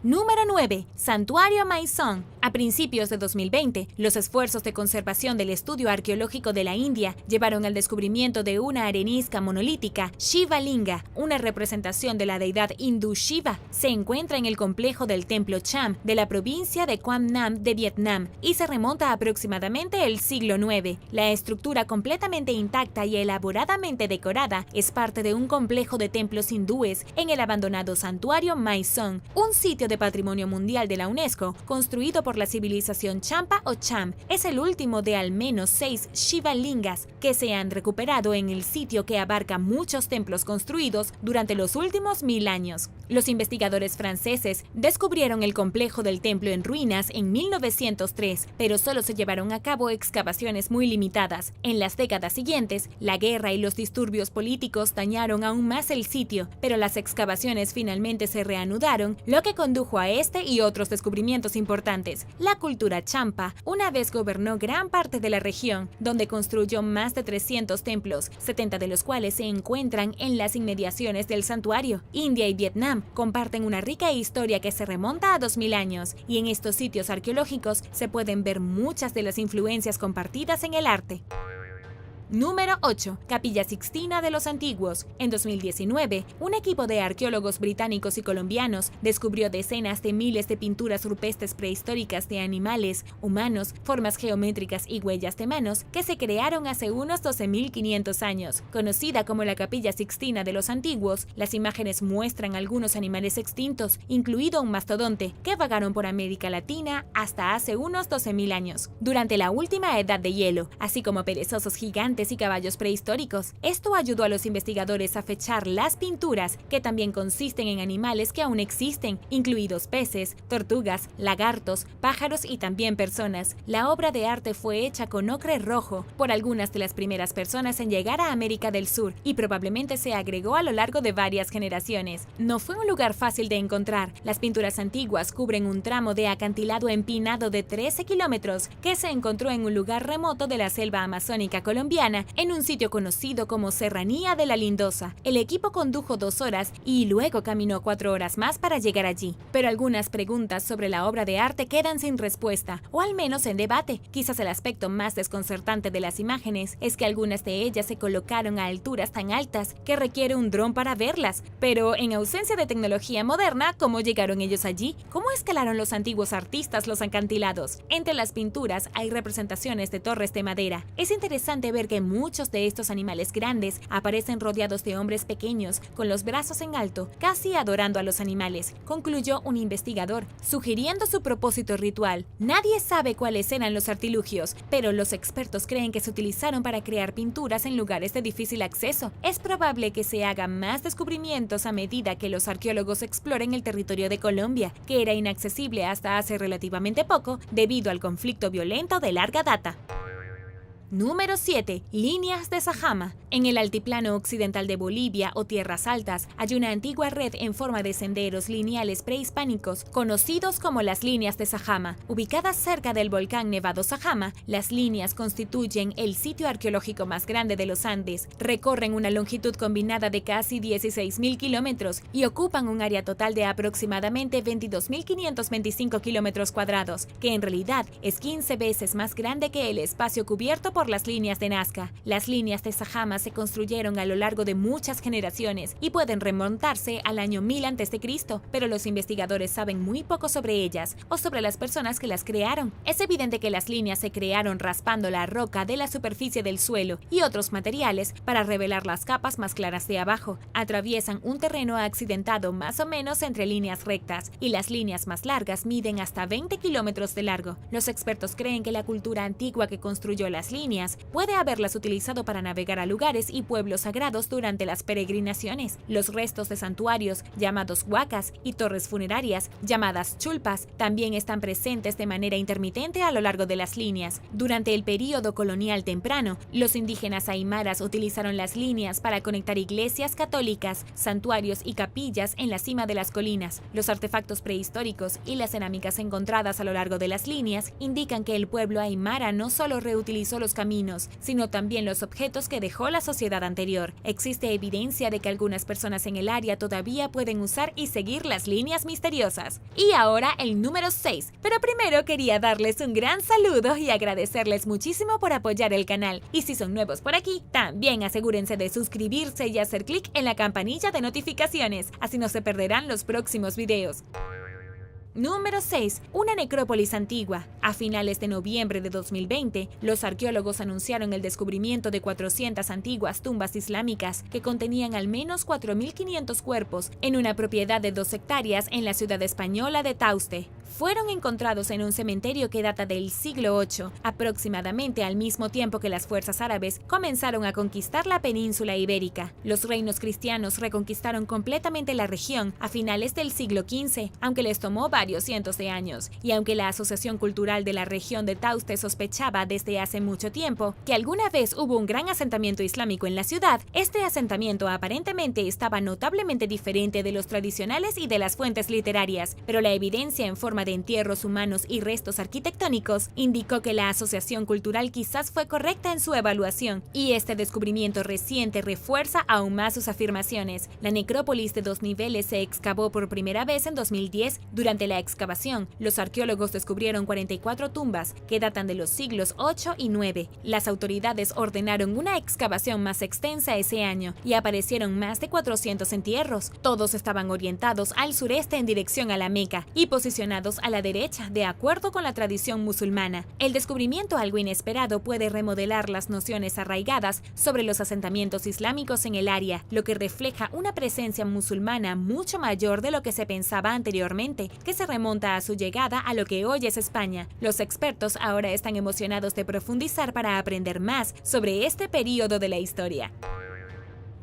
Número 9. Santuario Maison. A principios de 2020, los esfuerzos de conservación del estudio arqueológico de la India llevaron al descubrimiento de una arenisca monolítica, Shiva Linga, una representación de la deidad hindú Shiva. Se encuentra en el complejo del templo Cham de la provincia de Quang Nam de Vietnam y se remonta aproximadamente el siglo IX. La estructura completamente intacta y elaboradamente decorada es parte de un complejo de templos hindúes en el abandonado Santuario Maison, un sitio de Patrimonio Mundial de la UNESCO, construido por la civilización Champa o Cham. Es el último de al menos 6 Shiva Lingas que se han recuperado en el sitio, que abarca muchos templos construidos durante los últimos 1000 años. Los investigadores franceses descubrieron el complejo del templo en ruinas en 1903, pero solo se llevaron a cabo excavaciones muy limitadas. En las décadas siguientes, la guerra y los disturbios políticos dañaron aún más el sitio, pero las excavaciones finalmente se reanudaron, lo que condujo a este y otros descubrimientos importantes. La cultura Champa una vez gobernó gran parte de la región, donde construyó más de 300 templos, 70 de los cuales se encuentran en las inmediaciones del santuario. India y Vietnam comparten una rica historia que se remonta a 2000 años, y en estos sitios arqueológicos se pueden ver muchas de las influencias compartidas en el arte. Número 8. Capilla Sixtina de los Antiguos. En 2019, un equipo de arqueólogos británicos y colombianos descubrió decenas de miles de pinturas rupestres prehistóricas de animales, humanos, formas geométricas y huellas de manos que se crearon hace unos 12.500 años. Conocida como la Capilla Sixtina de los Antiguos, las imágenes muestran algunos animales extintos, incluido un mastodonte, que vagaron por América Latina hasta hace unos 12.000 años, durante la última edad de hielo, así como perezosos gigantes y caballos prehistóricos. Esto ayudó a los investigadores a fechar las pinturas, que también consisten en animales que aún existen, incluidos peces, tortugas, lagartos, pájaros y también personas. La obra de arte fue hecha con ocre rojo por algunas de las primeras personas en llegar a América del Sur y probablemente se agregó a lo largo de varias generaciones. No fue un lugar fácil de encontrar. Las pinturas antiguas cubren un tramo de acantilado empinado de 13 kilómetros que se encontró en un lugar remoto de la selva amazónica colombiana, en un sitio conocido como Serranía de la Lindosa. El equipo condujo 2 horas y luego caminó 4 horas más para llegar allí. Pero algunas preguntas sobre la obra de arte quedan sin respuesta, o al menos en debate. Quizás el aspecto más desconcertante de las imágenes es que algunas de ellas se colocaron a alturas tan altas que requiere un dron para verlas. Pero en ausencia de tecnología moderna, ¿cómo llegaron ellos allí? ¿Cómo escalaron los antiguos artistas los acantilados? Entre las pinturas hay representaciones de torres de madera. Es interesante ver que muchos de estos animales grandes aparecen rodeados de hombres pequeños, con los brazos en alto, casi adorando a los animales, concluyó un investigador, sugiriendo su propósito ritual. Nadie sabe cuáles eran los artilugios, pero los expertos creen que se utilizaron para crear pinturas en lugares de difícil acceso. Es probable que se hagan más descubrimientos a medida que los arqueólogos exploren el territorio de Colombia, que era inaccesible hasta hace relativamente poco debido al conflicto violento de larga data. Número 7. Líneas de Sajama. En el altiplano occidental de Bolivia o Tierras Altas hay una antigua red en forma de senderos lineales prehispánicos conocidos como las líneas de Sajama. Ubicadas cerca del volcán Nevado Sajama, las líneas constituyen el sitio arqueológico más grande de los Andes. Recorren una longitud combinada de casi 16.000 kilómetros y ocupan un área total de aproximadamente 22.525 kilómetros cuadrados, que en realidad es 15 veces más grande que el espacio cubierto por las líneas de Nazca. Las líneas de Sajama se construyeron a lo largo de muchas generaciones y pueden remontarse al año 1000 a.C., pero los investigadores saben muy poco sobre ellas o sobre las personas que las crearon. Es evidente que las líneas se crearon raspando la roca de la superficie del suelo y otros materiales para revelar las capas más claras de abajo. Atraviesan un terreno accidentado más o menos entre líneas rectas, y las líneas más largas miden hasta 20 kilómetros de largo. Los expertos creen que la cultura antigua que construyó las líneas puede haberlas utilizado para navegar a lugares y pueblos sagrados durante las peregrinaciones. Los restos de santuarios, llamados huacas, y torres funerarias, llamadas chulpas, también están presentes de manera intermitente a lo largo de las líneas. Durante el período colonial temprano, los indígenas aymaras utilizaron las líneas para conectar iglesias católicas, santuarios y capillas en la cima de las colinas. Los artefactos prehistóricos y las cerámicas encontradas a lo largo de las líneas indican que el pueblo aymara no solo reutilizó los nuevos caminos, sino también los objetos que dejó la sociedad anterior. Existe evidencia de que algunas personas en el área todavía pueden usar y seguir las líneas misteriosas. Y ahora el número 6. Pero primero quería darles un gran saludo y agradecerles muchísimo por apoyar el canal. Y si son nuevos por aquí, también asegúrense de suscribirse y hacer clic en la campanilla de notificaciones, así no se perderán los próximos videos. Número 6. Una necrópolis antigua. A finales de noviembre de 2020, los arqueólogos anunciaron el descubrimiento de 400 antiguas tumbas islámicas que contenían al menos 4.500 cuerpos en una propiedad de 2 hectáreas en la ciudad española de Tauste. Fueron encontrados en un cementerio que data del siglo VIII, aproximadamente al mismo tiempo que las fuerzas árabes comenzaron a conquistar la península ibérica. Los reinos cristianos reconquistaron completamente la región a finales del siglo XV, aunque les tomó varios cientos de años, y aunque la Asociación Cultural de la región de Tauste sospechaba desde hace mucho tiempo que alguna vez hubo un gran asentamiento islámico en la ciudad, este asentamiento aparentemente estaba notablemente diferente de los tradicionales y de las fuentes literarias, pero la evidencia en forma de entierros humanos y restos arquitectónicos indicó que la Asociación Cultural quizás fue correcta en su evaluación, y este descubrimiento reciente refuerza aún más sus afirmaciones. La necrópolis de 2 niveles se excavó por primera vez en 2010. Durante la excavación, los arqueólogos descubrieron 44 tumbas que datan de los siglos 8 y 9. Las autoridades ordenaron una excavación más extensa ese año y aparecieron más de 400 entierros. Todos estaban orientados al sureste en dirección a la Meca y posicionados a la derecha, de acuerdo con la tradición musulmana. El descubrimiento algo inesperado puede remodelar las nociones arraigadas sobre los asentamientos islámicos en el área, lo que refleja una presencia musulmana mucho mayor de lo que se pensaba anteriormente, que se remonta a su llegada a lo que hoy es España. Los expertos ahora están emocionados de profundizar para aprender más sobre este periodo de la historia.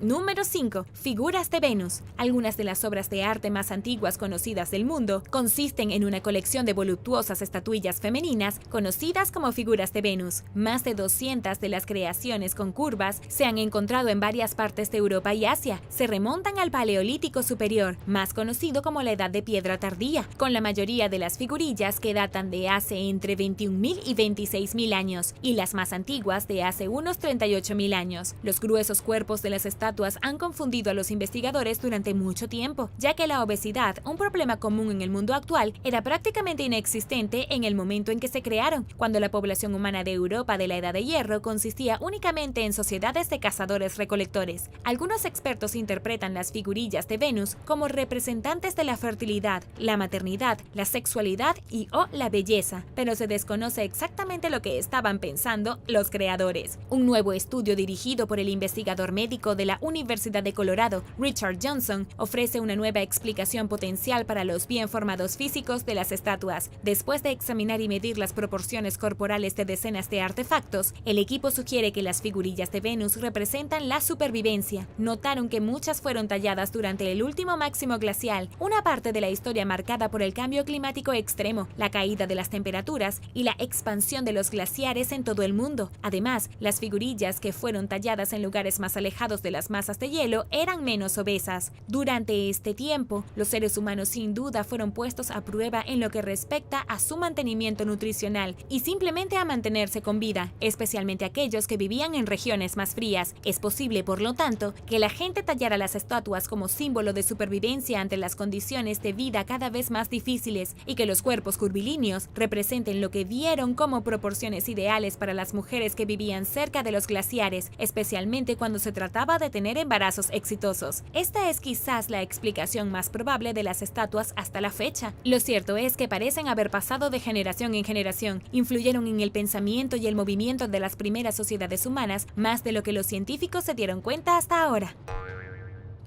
Número 5. Figuras de Venus. Algunas de las obras de arte más antiguas conocidas del mundo consisten en una colección de voluptuosas estatuillas femeninas conocidas como figuras de Venus. Más de 200 de las creaciones con curvas se han encontrado en varias partes de Europa y Asia. Se remontan al Paleolítico Superior, más conocido como la Edad de Piedra Tardía, con la mayoría de las figurillas que datan de hace entre 21.000 y 26.000 años, y las más antiguas de hace unos 38.000 años. Los gruesos cuerpos de las estatuas han confundido a los investigadores durante mucho tiempo, ya que la obesidad, un problema común en el mundo actual, era prácticamente inexistente en el momento en que se crearon, cuando la población humana de Europa de la Edad de Hierro consistía únicamente en sociedades de cazadores-recolectores. Algunos expertos interpretan las figurillas de Venus como representantes de la fertilidad, la maternidad, la sexualidad y/o la belleza, pero se desconoce exactamente lo que estaban pensando los creadores. Un nuevo estudio dirigido por el investigador médico de la Universidad de Colorado, Richard Johnson, ofrece una nueva explicación potencial para los bien formados físicos de las estatuas. Después de examinar y medir las proporciones corporales de decenas de artefactos, el equipo sugiere que las figurillas de Venus representan la supervivencia. Notaron que muchas fueron talladas durante el último máximo glacial, una parte de la historia marcada por el cambio climático extremo, la caída de las temperaturas y la expansión de los glaciares en todo el mundo. Además, las figurillas que fueron talladas en lugares más alejados de las masas de hielo eran menos obesas. Durante este tiempo, los seres humanos sin duda fueron puestos a prueba en lo que respecta a su mantenimiento nutricional y simplemente a mantenerse con vida, especialmente aquellos que vivían en regiones más frías. Es posible, por lo tanto, que la gente tallara las estatuas como símbolo de supervivencia ante las condiciones de vida cada vez más difíciles, y que los cuerpos curvilíneos representen lo que vieron como proporciones ideales para las mujeres que vivían cerca de los glaciares, especialmente cuando se trataba de tener embarazos exitosos. Esta es quizás la explicación más probable de las estatuas hasta la fecha. Lo cierto es que parecen haber pasado de generación en generación, influyeron en el pensamiento y el movimiento de las primeras sociedades humanas más de lo que los científicos se dieron cuenta hasta ahora.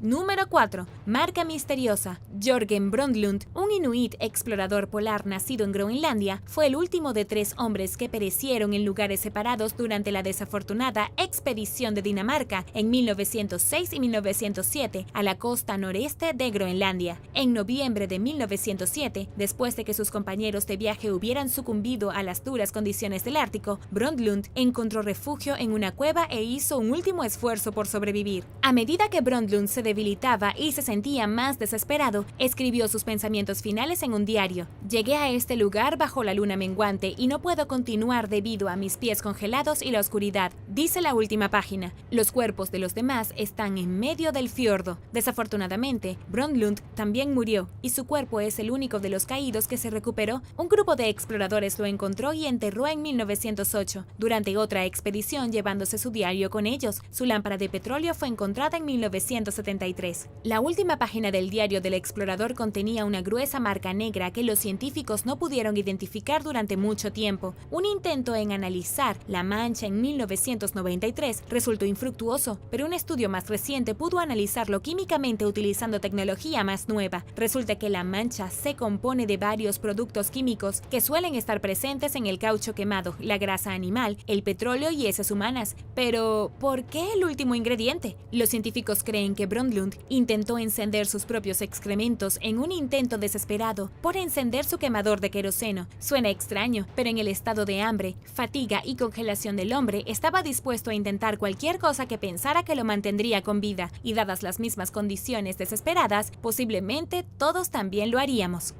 Número 4. Marca misteriosa. Jørgen Brøndlund, un inuit explorador polar nacido en Groenlandia, fue el último de 3 hombres que perecieron en lugares separados durante la desafortunada expedición de Dinamarca en 1906 y 1907 a la costa noreste de Groenlandia. En noviembre de 1907, después de que sus compañeros de viaje hubieran sucumbido a las duras condiciones del Ártico, Brøndlund encontró refugio en una cueva e hizo un último esfuerzo por sobrevivir. A medida que Brøndlund se debilitaba y se sentía más desesperado, escribió sus pensamientos finales en un diario. Llegué a este lugar bajo la luna menguante y no puedo continuar debido a mis pies congelados y la oscuridad, dice la última página. Los cuerpos de los demás están en medio del fiordo. Desafortunadamente, Brundtland también murió y su cuerpo es el único de los caídos que se recuperó. Un grupo de exploradores lo encontró y enterró en 1908, durante otra expedición llevándose su diario con ellos. Su lámpara de petróleo fue encontrada en 1973. La última página del diario del explorador contenía una gruesa marca negra que los científicos no pudieron identificar durante mucho tiempo. Un intento en analizar la mancha en 1993 resultó infructuoso, pero un estudio más reciente pudo analizarlo químicamente utilizando tecnología más nueva. Resulta que la mancha se compone de varios productos químicos que suelen estar presentes en el caucho quemado, la grasa animal, el petróleo y heces humanas. Pero, ¿por qué el último ingrediente? Los científicos creen que Brundtland intentó encender sus propios excrementos en un intento desesperado por encender su quemador de queroseno. Suena extraño, pero en el estado de hambre, fatiga y congelación del hombre estaba dispuesto a intentar cualquier cosa que pensara que lo mantendría con vida, y dadas las mismas condiciones desesperadas, posiblemente todos también lo haríamos.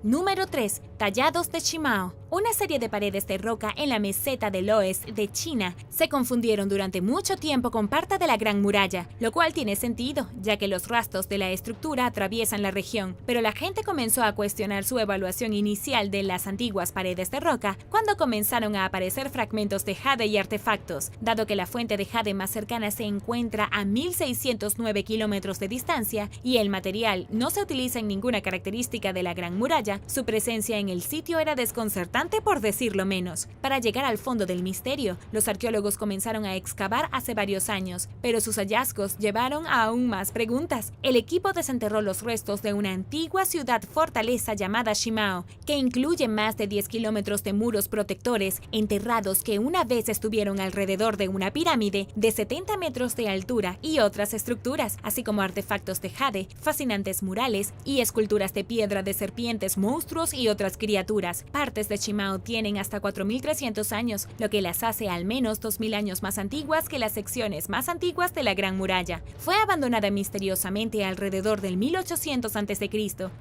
Número 3. Tallados de Shimao. Una serie de paredes de roca en la meseta del oeste de China se confundieron durante mucho tiempo con parte de la Gran Muralla, lo cual tiene sentido, ya que los rastros de la estructura atraviesan la región, pero la gente comenzó a cuestionar su evaluación inicial de las antiguas paredes de roca cuando comenzaron a aparecer fragmentos de jade y artefactos. Dado que la fuente de jade más cercana se encuentra a 1609 kilómetros de distancia y el material no se utiliza en ninguna característica de la Gran Muralla, su presencia en el sitio era desconcertante por decirlo menos. Para llegar al fondo del misterio, los arqueólogos comenzaron a excavar hace varios años, pero sus hallazgos llevaron a aún más preguntas. El equipo desenterró los restos de una antigua ciudad-fortaleza llamada Shimao, que incluye más de 10 kilómetros de muros protectores enterrados que una vez estuvieron alrededor de una pirámide de 70 metros de altura y otras estructuras, así como artefactos de jade, fascinantes murales y esculturas de piedra de serpientes, monstruos y otras criaturas. Partes de Shimao tienen hasta 4.300 años, lo que las hace al menos 2.000 años más antiguas que las secciones más antiguas de la Gran Muralla. Fue abandonada misteriosamente alrededor del 1800 a.C.,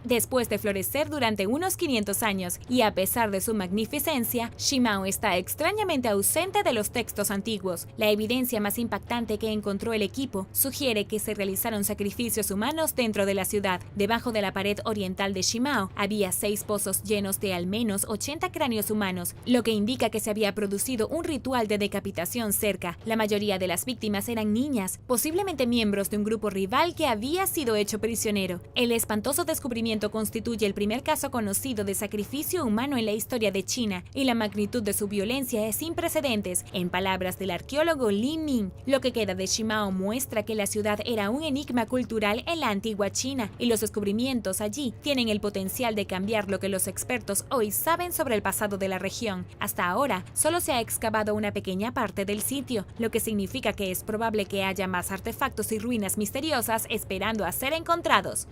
después de florecer durante unos 500 años, y a pesar de su magnificencia, Shimao está extrañamente ausente de los textos antiguos. La evidencia más impactante que encontró el equipo sugiere que se realizaron sacrificios humanos dentro de la ciudad. Debajo de la pared oriental de Shimao había 6 pozos llenos de al menos 80 cráneos humanos, lo que indica que se había producido un ritual de decapitación cerca. La mayoría de las víctimas eran niñas, posiblemente miembros de un grupo rival que había sido hecho prisionero. El espantoso descubrimiento constituye el primer caso conocido de sacrificio humano en la historia de China, y la magnitud de su violencia es sin precedentes. En palabras del arqueólogo Li Ming, lo que queda de Shimao muestra que la ciudad era un enigma cultural en la antigua China, y los descubrimientos allí tienen el potencial de cambiar lo que los expertos hoy saben sobre el pasado de la región. Hasta ahora, solo se ha excavado una pequeña parte del sitio, lo que significa que es probable que haya más artefactos y ruinas misteriosas esperando a ser encontrados.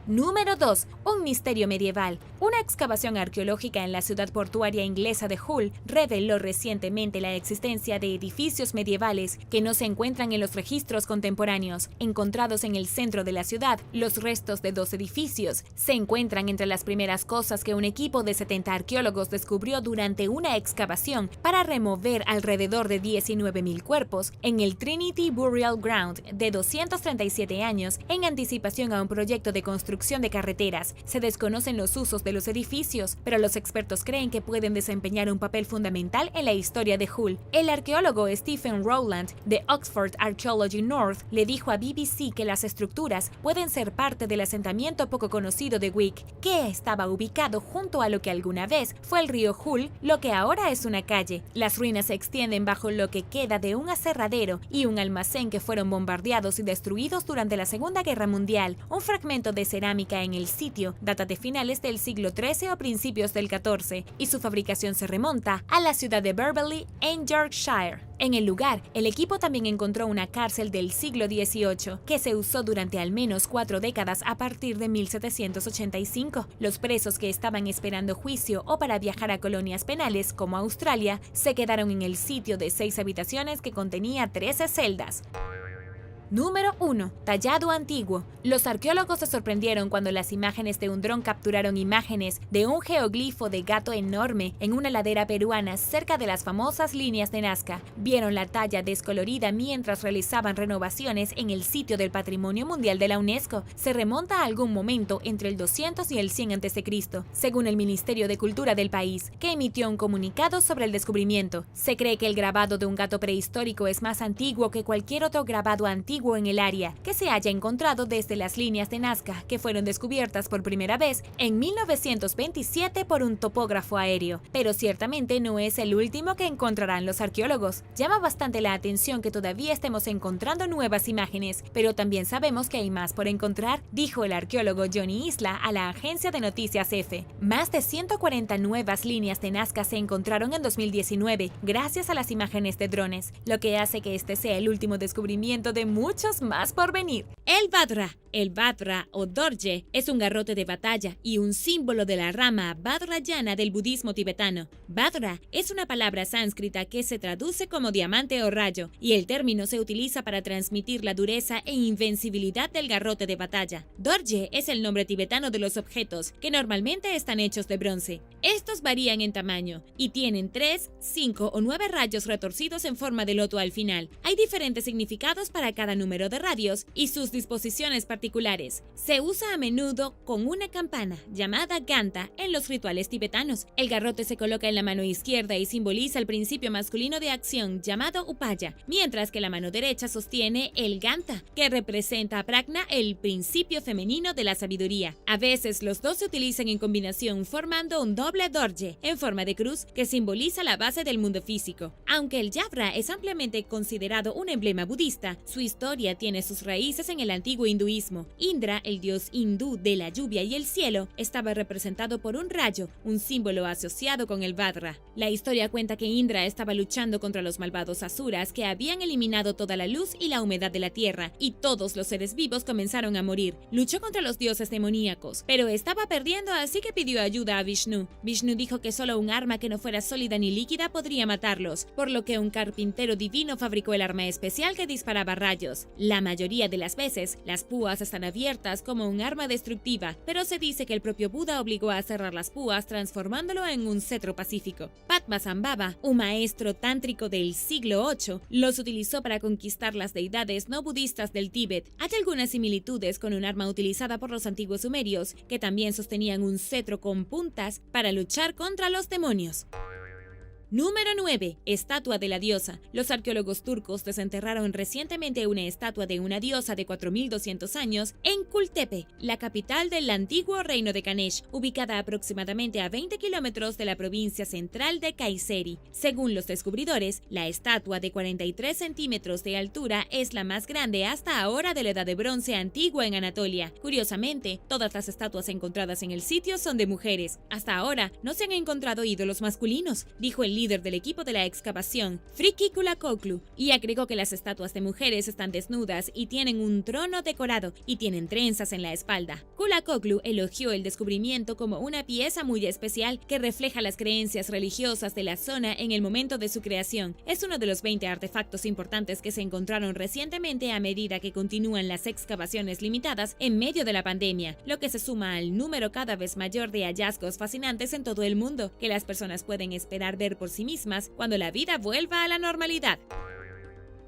Número 2. Un misterio medieval. Una excavación arqueológica en la ciudad portuaria inglesa de Hull reveló recientemente la existencia de edificios medievales que no se encuentran en los registros contemporáneos. Encontrados en el centro de la ciudad, los restos de 2 edificios se encuentran entre las primeras cosas que un equipo de 70 arqueólogos descubrió durante una excavación para remover alrededor de 19.000 cuerpos en el Trinity Burial Ground de 237 años en anticipación a un proyecto de construcción de carreteras. Se desconocen los usos de los edificios, pero los expertos creen que pueden desempeñar un papel fundamental en la historia de Hull. El arqueólogo Stephen Rowland de Oxford Archaeology North le dijo a BBC que las estructuras pueden ser parte del asentamiento poco conocido de Wick, que estaba ubicado junto a lo que alguna vez fue el río Hull, lo que ahora es una calle. Las ruinas se extienden bajo lo que queda de un aserradero y un almacén que fueron bombardeados y destruidos durante la Segunda Guerra Mundial. Un fragmento de cerámica en el sitio data de finales del siglo XIII o principios del XIV, y su fabricación se remonta a la ciudad de Beverley, en Yorkshire. En el lugar, el equipo también encontró una cárcel del siglo XVIII, que se usó durante al menos 4 décadas a partir de 1785. Los presos que estaban esperando juicio o para viajar a colonias penales, como Australia, se quedaron en el sitio de 6 habitaciones que contenía 13 celdas. Número 1. Tallado antiguo. Los arqueólogos se sorprendieron cuando las imágenes de un dron capturaron imágenes de un geoglifo de gato enorme en una ladera peruana cerca de las famosas líneas de Nazca. Vieron la talla descolorida mientras realizaban renovaciones en el sitio del Patrimonio Mundial de la UNESCO. Se remonta a algún momento entre el 200 y el 100 a.C., según el Ministerio de Cultura del país, que emitió un comunicado sobre el descubrimiento. Se cree que el grabado de un gato prehistórico es más antiguo que cualquier otro grabado antiguo en el área que se haya encontrado desde las líneas de Nazca, que fueron descubiertas por primera vez en 1927 por un topógrafo aéreo. Pero ciertamente no es el último que encontrarán los arqueólogos. Llama bastante la atención que todavía estemos encontrando nuevas imágenes, pero también sabemos que hay más por encontrar, dijo el arqueólogo Johnny Isla a la agencia de noticias EFE. Más de 140 nuevas líneas de Nazca se encontraron en 2019 gracias a las imágenes de drones, lo que hace que este sea el último descubrimiento de muchos más por venir. El Vajra. El Vajra o Dorje es un garrote de batalla y un símbolo de la rama Vajrayana del budismo tibetano. Vajra es una palabra sánscrita que se traduce como diamante o rayo, y el término se utiliza para transmitir la dureza e invencibilidad del garrote de batalla. Dorje es el nombre tibetano de los objetos, que normalmente están hechos de bronce. Estos varían en tamaño y tienen 3, 5 o 9 rayos retorcidos en forma de loto al final. Hay diferentes significados para cada número de radios y sus disposiciones particulares. Se usa a menudo con una campana llamada ganta en los rituales tibetanos. El garrote se coloca en la mano izquierda y simboliza el principio masculino de acción llamado upaya, mientras que la mano derecha sostiene el ganta, que representa a prajna, el principio femenino de la sabiduría. A veces los dos se utilizan en combinación formando un doble dorje en forma de cruz que simboliza la base del mundo físico. Aunque el Vajra es ampliamente considerado un emblema budista, su historia tiene sus raíces en el antiguo hinduismo. Indra, el dios hindú de la lluvia y el cielo, estaba representado por un rayo, un símbolo asociado con el Vajra. La historia cuenta que Indra estaba luchando contra los malvados asuras que habían eliminado toda la luz y la humedad de la tierra, y todos los seres vivos comenzaron a morir. Luchó contra los dioses demoníacos, pero estaba perdiendo, así que pidió ayuda a Vishnu. Vishnu dijo que solo un arma que no fuera sólida ni líquida podría matarlos, por lo que un carpintero divino fabricó el arma especial que disparaba rayos. La mayoría de las veces, las púas están abiertas como un arma destructiva, pero se dice que el propio Buda obligó a cerrar las púas transformándolo en un cetro pacífico. Padmasambhava, un maestro tántrico del siglo VIII, los utilizó para conquistar las deidades no budistas del Tíbet. Hay algunas similitudes con un arma utilizada por los antiguos sumerios, que también sostenían un cetro con puntas para luchar contra los demonios. Número 9. Estatua de la diosa. Los arqueólogos turcos desenterraron recientemente una estatua de una diosa de 4200 años en Kultepe, la capital del antiguo reino de Kanesh, ubicada aproximadamente a 20 kilómetros de la provincia central de Kayseri. Según los descubridores, la estatua de 43 centímetros de altura es la más grande hasta ahora de la Edad de Bronce antigua en Anatolia. Curiosamente, todas las estatuas encontradas en el sitio son de mujeres. Hasta ahora no se han encontrado ídolos masculinos, dijo el líder del equipo de la excavación, Friki Kulakoglu, y agregó que las estatuas de mujeres están desnudas y tienen un trono decorado y tienen trenzas en la espalda. Kulakoglu elogió el descubrimiento como una pieza muy especial que refleja las creencias religiosas de la zona en el momento de su creación. Es uno de los 20 artefactos importantes que se encontraron recientemente a medida que continúan las excavaciones limitadas en medio de la pandemia, lo que se suma al número cada vez mayor de hallazgos fascinantes en todo el mundo que las personas pueden esperar ver por sí mismas cuando la vida vuelva a la normalidad.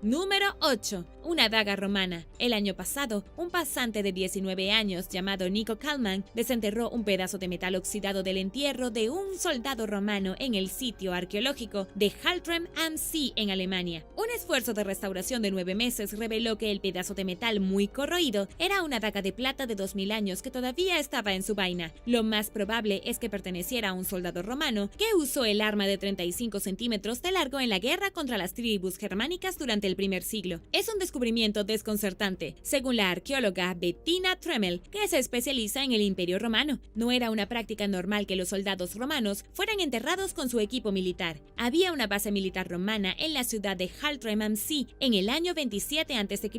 Número 8. Una daga romana. El año pasado, un pasante de 19 años llamado Nico Kalman desenterró un pedazo de metal oxidado del entierro de un soldado romano en el sitio arqueológico de Haltrem am See en Alemania. Un esfuerzo de restauración de 9 meses reveló que el pedazo de metal muy corroído era una daga de plata de 2000 años que todavía estaba en su vaina. Lo más probable es que perteneciera a un soldado romano que usó el arma de 35 centímetros de largo en la guerra contra las tribus germánicas durante el primer siglo. Es un descubrimiento desconcertante, según la arqueóloga Bettina Tremmel, que se especializa en el Imperio Romano. No era una práctica normal que los soldados romanos fueran enterrados con su equipo militar. Había una base militar romana en la ciudad de Haltrem am See en el año 27 a.C.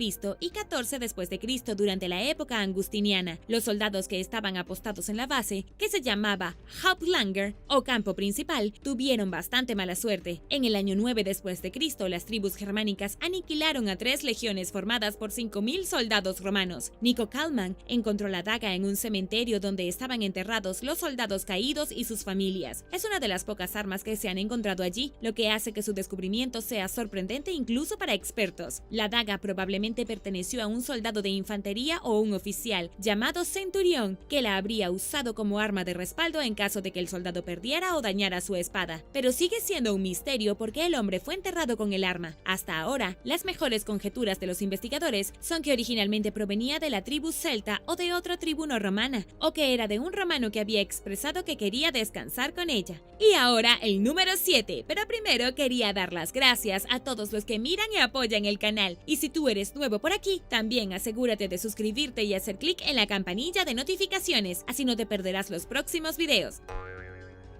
y 14 después de Cristo durante la época angustiniana. Los soldados que estaban apostados en la base, que se llamaba Hauptlager o campo principal, tuvieron bastante mala suerte. En el año 9 después de Cristo, las tribus germánicas aniquilaron a 3 legiones formadas por 5.000 soldados romanos. Nico Kalman encontró la daga en un cementerio donde estaban enterrados los soldados caídos y sus familias. Es una de las pocas armas que se han encontrado allí, lo que hace que su descubrimiento sea sorprendente incluso para expertos. La daga probablemente perteneció a un soldado de infantería o un oficial llamado Centurión, que la habría usado como arma de respaldo en caso de que el soldado perdiera o dañara su espada. Pero sigue siendo un misterio por qué el hombre fue enterrado con el arma. Hasta ahora, las mejores conjeturas de los investigadores son que originalmente provenía de la tribu celta o de otra tribu no romana, o que era de un romano que había expresado que quería descansar con ella. Y ahora el número 7, pero primero quería dar las gracias a todos los que miran y apoyan el canal. Y si tú eres nuevo por aquí, también asegúrate de suscribirte y hacer clic en la campanilla de notificaciones, así no te perderás los próximos videos.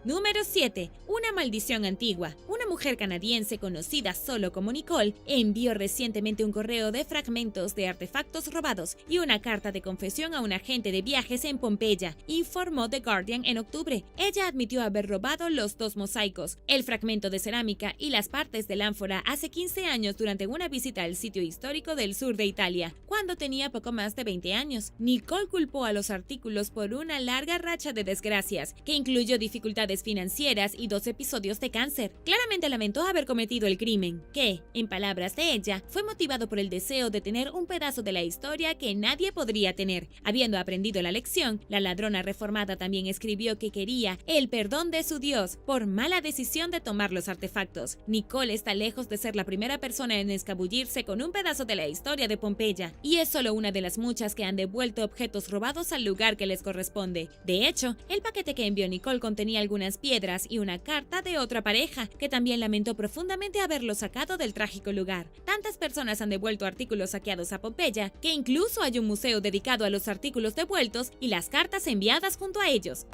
Número 7. Una maldición antigua. Una mujer canadiense conocida solo como Nicole envió recientemente un correo de fragmentos de artefactos robados y una carta de confesión a un agente de viajes en Pompeya, informó The Guardian en octubre. Ella admitió haber robado los 2 mosaicos, el fragmento de cerámica y las partes del ánfora hace 15 años durante una visita al sitio histórico del sur de Italia, cuando tenía poco más de 20 años. Nicole culpó a los artículos por una larga racha de desgracias, que incluyó dificultades financieras y 2 episodios de cáncer. Claramente lamentó haber cometido el crimen, que, en palabras de ella, fue motivado por el deseo de tener un pedazo de la historia que nadie podría tener. Habiendo aprendido la lección, la ladrona reformada también escribió que quería el perdón de su Dios por mala decisión de tomar los artefactos. Nicole está lejos de ser la primera persona en escabullirse con un pedazo de la historia de Pompeya, y es solo una de las muchas que han devuelto objetos robados al lugar que les corresponde. De hecho, el paquete que envió Nicole contenía algunas piedras y una carta de otra pareja, que también lamentó profundamente haberlo sacado del trágico lugar. Tantas personas han devuelto artículos saqueados a Pompeya, que incluso hay un museo dedicado a los artículos devueltos y las cartas enviadas junto a ellos.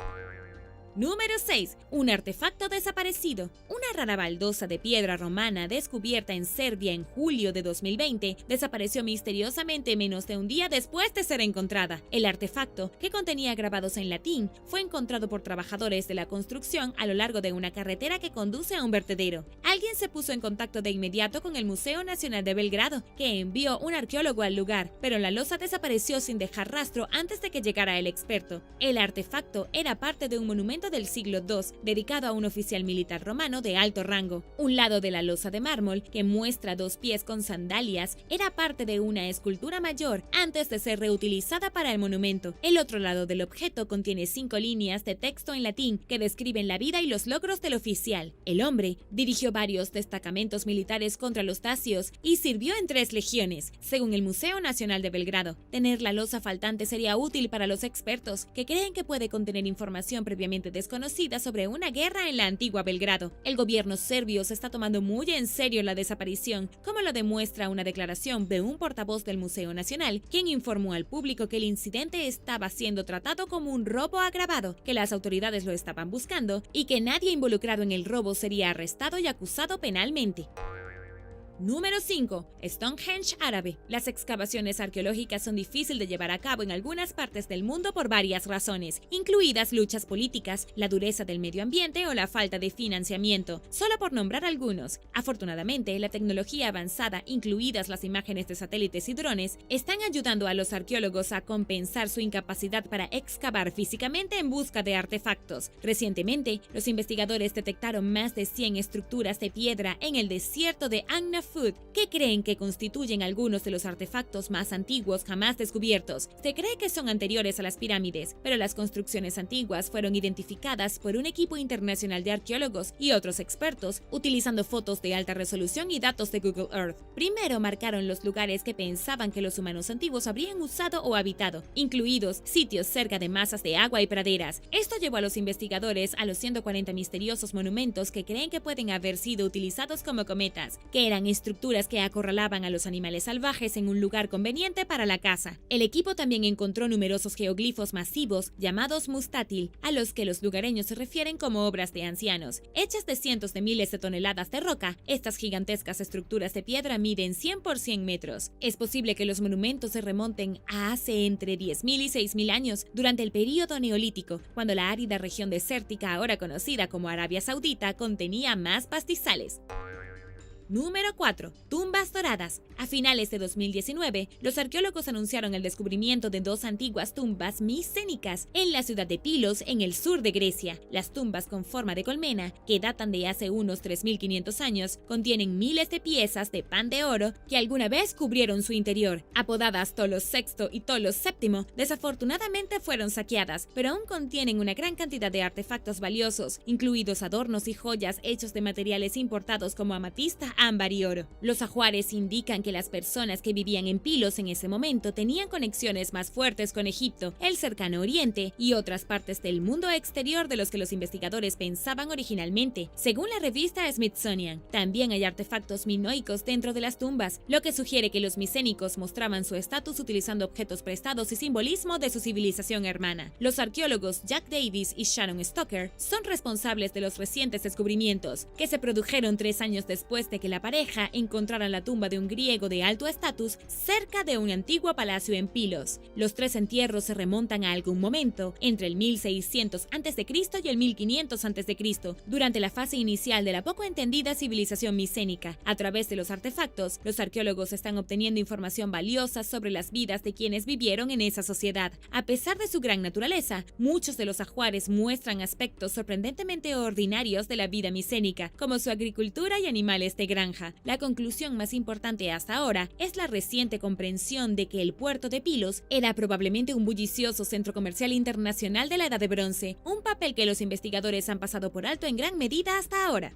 Número 6. Un artefacto desaparecido. Una rara baldosa de piedra romana descubierta en Serbia en julio de 2020 desapareció misteriosamente menos de un día después de ser encontrada. El artefacto, que contenía grabados en latín, fue encontrado por trabajadores de la construcción a lo largo de una carretera que conduce a un vertedero. Alguien se puso en contacto de inmediato con el Museo Nacional de Belgrado, que envió un arqueólogo al lugar, pero la losa desapareció sin dejar rastro antes de que llegara el experto. El artefacto era parte de un monumento del siglo II, dedicado a un oficial militar romano de alto rango. Un lado de la losa de mármol, que muestra 2 pies con sandalias, era parte de una escultura mayor antes de ser reutilizada para el monumento. El otro lado del objeto contiene 5 líneas de texto en latín que describen la vida y los logros del oficial. El hombre dirigió varios destacamentos militares contra los dacios y sirvió en 3 legiones, según el Museo Nacional de Belgrado. Tener la losa faltante sería útil para los expertos, que creen que puede contener información previamente desconocida sobre una guerra en la antigua Belgrado. El gobierno serbio se está tomando muy en serio la desaparición, como lo demuestra una declaración de un portavoz del Museo Nacional, quien informó al público que el incidente estaba siendo tratado como un robo agravado, que las autoridades lo estaban buscando y que nadie involucrado en el robo sería arrestado y acusado penalmente. Número 5. Stonehenge árabe. Las excavaciones arqueológicas son difíciles de llevar a cabo en algunas partes del mundo por varias razones, incluidas luchas políticas, la dureza del medio ambiente o la falta de financiamiento, solo por nombrar algunos. Afortunadamente, la tecnología avanzada, incluidas las imágenes de satélites y drones, están ayudando a los arqueólogos a compensar su incapacidad para excavar físicamente en busca de artefactos. Recientemente, los investigadores detectaron más de 100 estructuras de piedra en el desierto de Angna Food, que creen que constituyen algunos de los artefactos más antiguos jamás descubiertos. Se cree que son anteriores a las pirámides, pero las construcciones antiguas fueron identificadas por un equipo internacional de arqueólogos y otros expertos, utilizando fotos de alta resolución y datos de Google Earth. Primero marcaron los lugares que pensaban que los humanos antiguos habrían usado o habitado, incluidos sitios cerca de masas de agua y praderas. Esto llevó a los investigadores a los 140 misteriosos monumentos que creen que pueden haber sido utilizados como cometas, que eran estructuras que acorralaban a los animales salvajes en un lugar conveniente para la caza. El equipo también encontró numerosos geoglifos masivos llamados mustátil, a los que los lugareños se refieren como obras de ancianos. Hechas de cientos de miles de toneladas de roca, estas gigantescas estructuras de piedra miden 100 por 100 metros. Es posible que los monumentos se remonten a hace entre 10.000 y 6.000 años, durante el período neolítico, cuando la árida región desértica ahora conocida como Arabia Saudita contenía más pastizales. Número 4. Tumbas doradas. A finales de 2019, los arqueólogos anunciaron el descubrimiento de 2 antiguas tumbas micénicas en la ciudad de Pilos, en el sur de Grecia. Las tumbas con forma de colmena, que datan de hace unos 3.500 años, contienen miles de piezas de pan de oro que alguna vez cubrieron su interior. Apodadas Tolos VI y Tolos VII, desafortunadamente fueron saqueadas, pero aún contienen una gran cantidad de artefactos valiosos, incluidos adornos y joyas hechos de materiales importados como amatista, ámbar y oro. Los ajuares indican que las personas que vivían en Pilos en ese momento tenían conexiones más fuertes con Egipto, el cercano Oriente y otras partes del mundo exterior de los que los investigadores pensaban originalmente. Según la revista Smithsonian, también hay artefactos minoicos dentro de las tumbas, lo que sugiere que los micénicos mostraban su estatus utilizando objetos prestados y simbolismo de su civilización hermana. Los arqueólogos Jack Davis y Sharon Stoker son responsables de los recientes descubrimientos, que se produjeron 3 años después de que la pareja encontrara la tumba de un griego de alto estatus cerca de un antiguo palacio en Pilos. Los 3 entierros se remontan a algún momento entre el 1600 a.C. y el 1500 a.C., durante la fase inicial de la poco entendida civilización micénica. A través de los artefactos, los arqueólogos están obteniendo información valiosa sobre las vidas de quienes vivieron en esa sociedad. A pesar de su gran naturaleza, muchos de los ajuares muestran aspectos sorprendentemente ordinarios de la vida micénica, como su agricultura y animales de granja. La conclusión más importante hasta ahora es la reciente comprensión de que el puerto de Pilos era probablemente un bullicioso centro comercial internacional de la Edad de Bronce, un papel que los investigadores han pasado por alto en gran medida hasta ahora.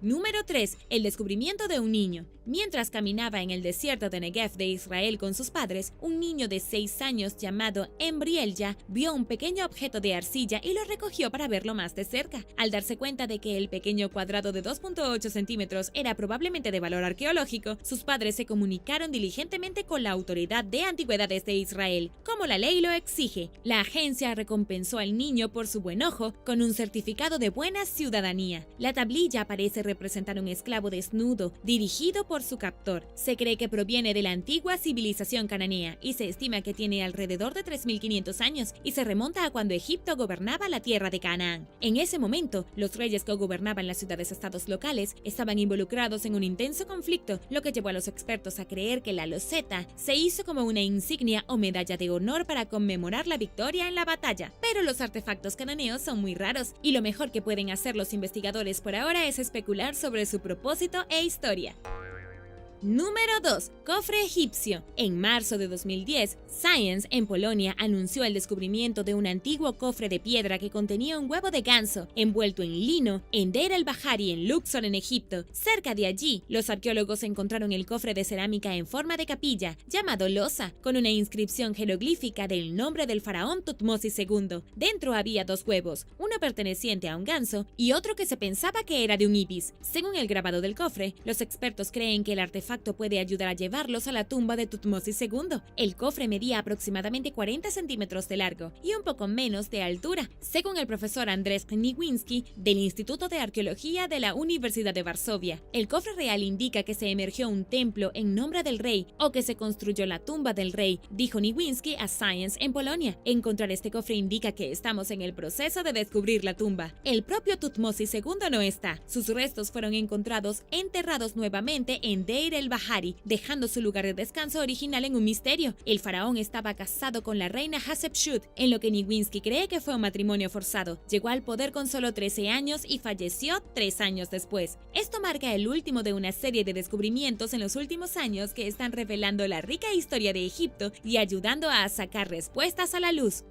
Número 3. El descubrimiento de un niño. Mientras caminaba en el desierto de Negev de Israel con sus padres, un niño de 6 años llamado Embrielja vio un pequeño objeto de arcilla y lo recogió para verlo más de cerca. Al darse cuenta de que el pequeño cuadrado de 2.8 centímetros era probablemente de valor arqueológico, sus padres se comunicaron diligentemente con la Autoridad de Antigüedades de Israel, como la ley lo exige. La agencia recompensó al niño por su buen ojo con un certificado de buena ciudadanía. La tablilla parece representar un esclavo desnudo, dirigido por su captor. Se cree que proviene de la antigua civilización cananea y se estima que tiene alrededor de 3.500 años y se remonta a cuando Egipto gobernaba la tierra de Canaán. En ese momento, los reyes que gobernaban las ciudades-estados locales estaban involucrados en un intenso conflicto, lo que llevó a los expertos a creer que la loseta se hizo como una insignia o medalla de honor para conmemorar la victoria en la batalla. Pero los artefactos cananeos son muy raros y lo mejor que pueden hacer los investigadores por ahora es especular sobre su propósito e historia. Número 2. Cofre egipcio. En marzo de 2010, Science en Polonia anunció el descubrimiento de un antiguo cofre de piedra que contenía un huevo de ganso envuelto en lino en Deir el-Bahari, en Luxor, en Egipto. Cerca de allí, los arqueólogos encontraron el cofre de cerámica en forma de capilla, llamado losa, con una inscripción jeroglífica del nombre del faraón Tutmosis II. Dentro había 2 huevos, uno perteneciente a un ganso y otro que se pensaba que era de un ibis. Según el grabado del cofre, los expertos creen que el artefacto puede ayudar a llevarlos a la tumba de Tutmosis II. El cofre medía aproximadamente 40 centímetros de largo y un poco menos de altura, según el profesor Andrzej Niewinski del Instituto de Arqueología de la Universidad de Varsovia. El cofre real indica que se emergió un templo en nombre del rey o que se construyó la tumba del rey, dijo Niewinski a Science en Polonia. Encontrar este cofre indica que estamos en el proceso de descubrir la tumba. El propio Tutmosis II no está. Sus restos fueron encontrados enterrados nuevamente en Deir el-Bahari, dejando su lugar de descanso original en un misterio. El faraón estaba casado con la reina Hatshepsut, en lo que Niewinski cree que fue un matrimonio forzado. Llegó al poder con solo 13 años y falleció 3 años después. Esto marca el último de una serie de descubrimientos en los últimos años que están revelando la rica historia de Egipto y ayudando a sacar respuestas a la luz.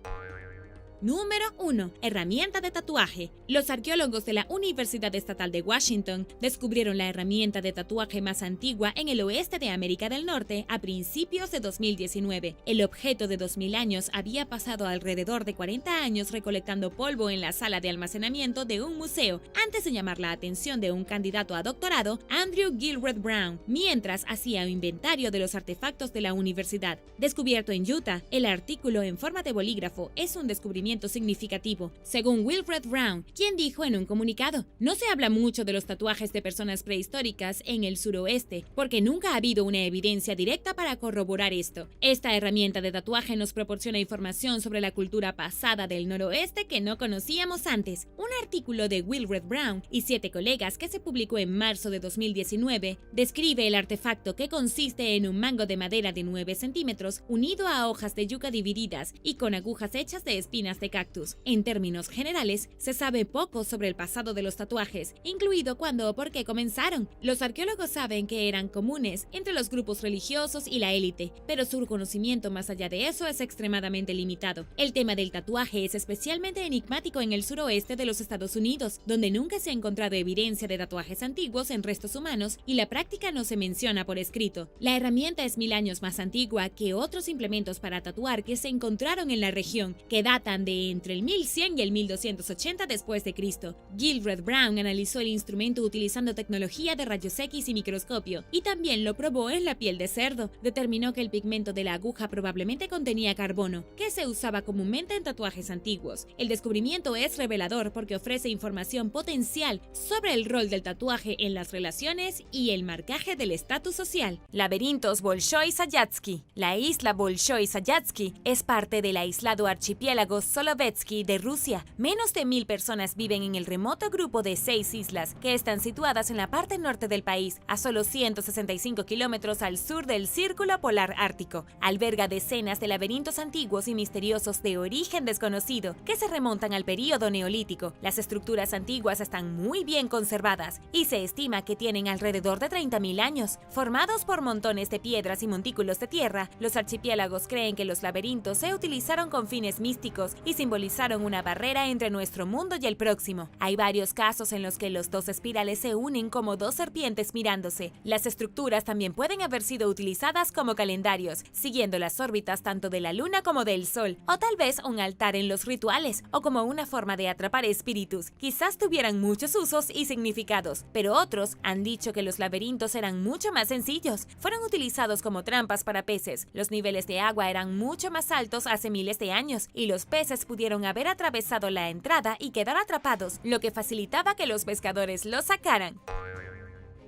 Número 1. Herramienta de tatuaje. Los arqueólogos de la Universidad Estatal de Washington descubrieron la herramienta de tatuaje más antigua en el oeste de América del Norte a principios de 2019. El objeto de 2000 años había pasado alrededor de 40 años recolectando polvo en la sala de almacenamiento de un museo antes de llamar la atención de un candidato a doctorado, Andrew Gilbert Brown, mientras hacía un inventario de los artefactos de la universidad. Descubierto en Utah, el artículo en forma de bolígrafo es un descubrimiento descubrimiento significativo, según Wilfred Brown, quien dijo en un comunicado: "No se habla mucho de los tatuajes de personas prehistóricas en el suroeste, porque nunca ha habido una evidencia directa para corroborar esto. Esta herramienta de tatuaje nos proporciona información sobre la cultura pasada del noroeste que no conocíamos antes". Un artículo de Wilfred Brown y 7 colegas que se publicó en marzo de 2019 describe el artefacto, que consiste en un mango de madera de 9 centímetros unido a hojas de yuca divididas y con agujas hechas de espinas de cactus. En términos generales, se sabe poco sobre el pasado de los tatuajes, incluido cuándo o por qué comenzaron. Los arqueólogos saben que eran comunes entre los grupos religiosos y la élite, pero su conocimiento más allá de eso es extremadamente limitado. El tema del tatuaje es especialmente enigmático en el suroeste de los Estados Unidos, donde nunca se ha encontrado evidencia de tatuajes antiguos en restos humanos y la práctica no se menciona por escrito. La herramienta es 1000 años más antigua que otros implementos para tatuar que se encontraron en la región, que datan de entre el 1100 y el 1280 después de Cristo. Wilfred Brown analizó el instrumento utilizando tecnología de rayos X y microscopio, y también lo probó en la piel de cerdo. Determinó que el pigmento de la aguja probablemente contenía carbono, que se usaba comúnmente en tatuajes antiguos. El descubrimiento es revelador porque ofrece información potencial sobre el rol del tatuaje en las relaciones y el marcaje del estatus social. Laberintos Bolshoi-Zayatsky. La isla Bolshoi-Zayatsky es parte del aislado archipiélago Solovetsky de Rusia. Menos de 1000 personas viven en el remoto grupo de 6 islas que están situadas en la parte norte del país, a solo 165 kilómetros al sur del Círculo Polar Ártico. Alberga decenas de laberintos antiguos y misteriosos de origen desconocido que se remontan al período neolítico. Las estructuras antiguas están muy bien conservadas y se estima que tienen alrededor de 30.000 años. Formados por montones de piedras y montículos de tierra, los archipiélagos creen que los laberintos se utilizaron con fines místicos y simbolizaron una barrera entre nuestro mundo y el próximo. Hay varios casos en los que los dos espirales se unen como dos serpientes mirándose. Las estructuras también pueden haber sido utilizadas como calendarios, siguiendo las órbitas tanto de la luna como del sol, o tal vez un altar en los rituales, o como una forma de atrapar espíritus. Quizás tuvieran muchos usos y significados, pero otros han dicho que los laberintos eran mucho más sencillos. Fueron utilizados como trampas para peces. Los niveles de agua eran mucho más altos hace miles de años, y los peces pudieron haber atravesado la entrada y quedar atrapados, lo que facilitaba que los pescadores los sacaran.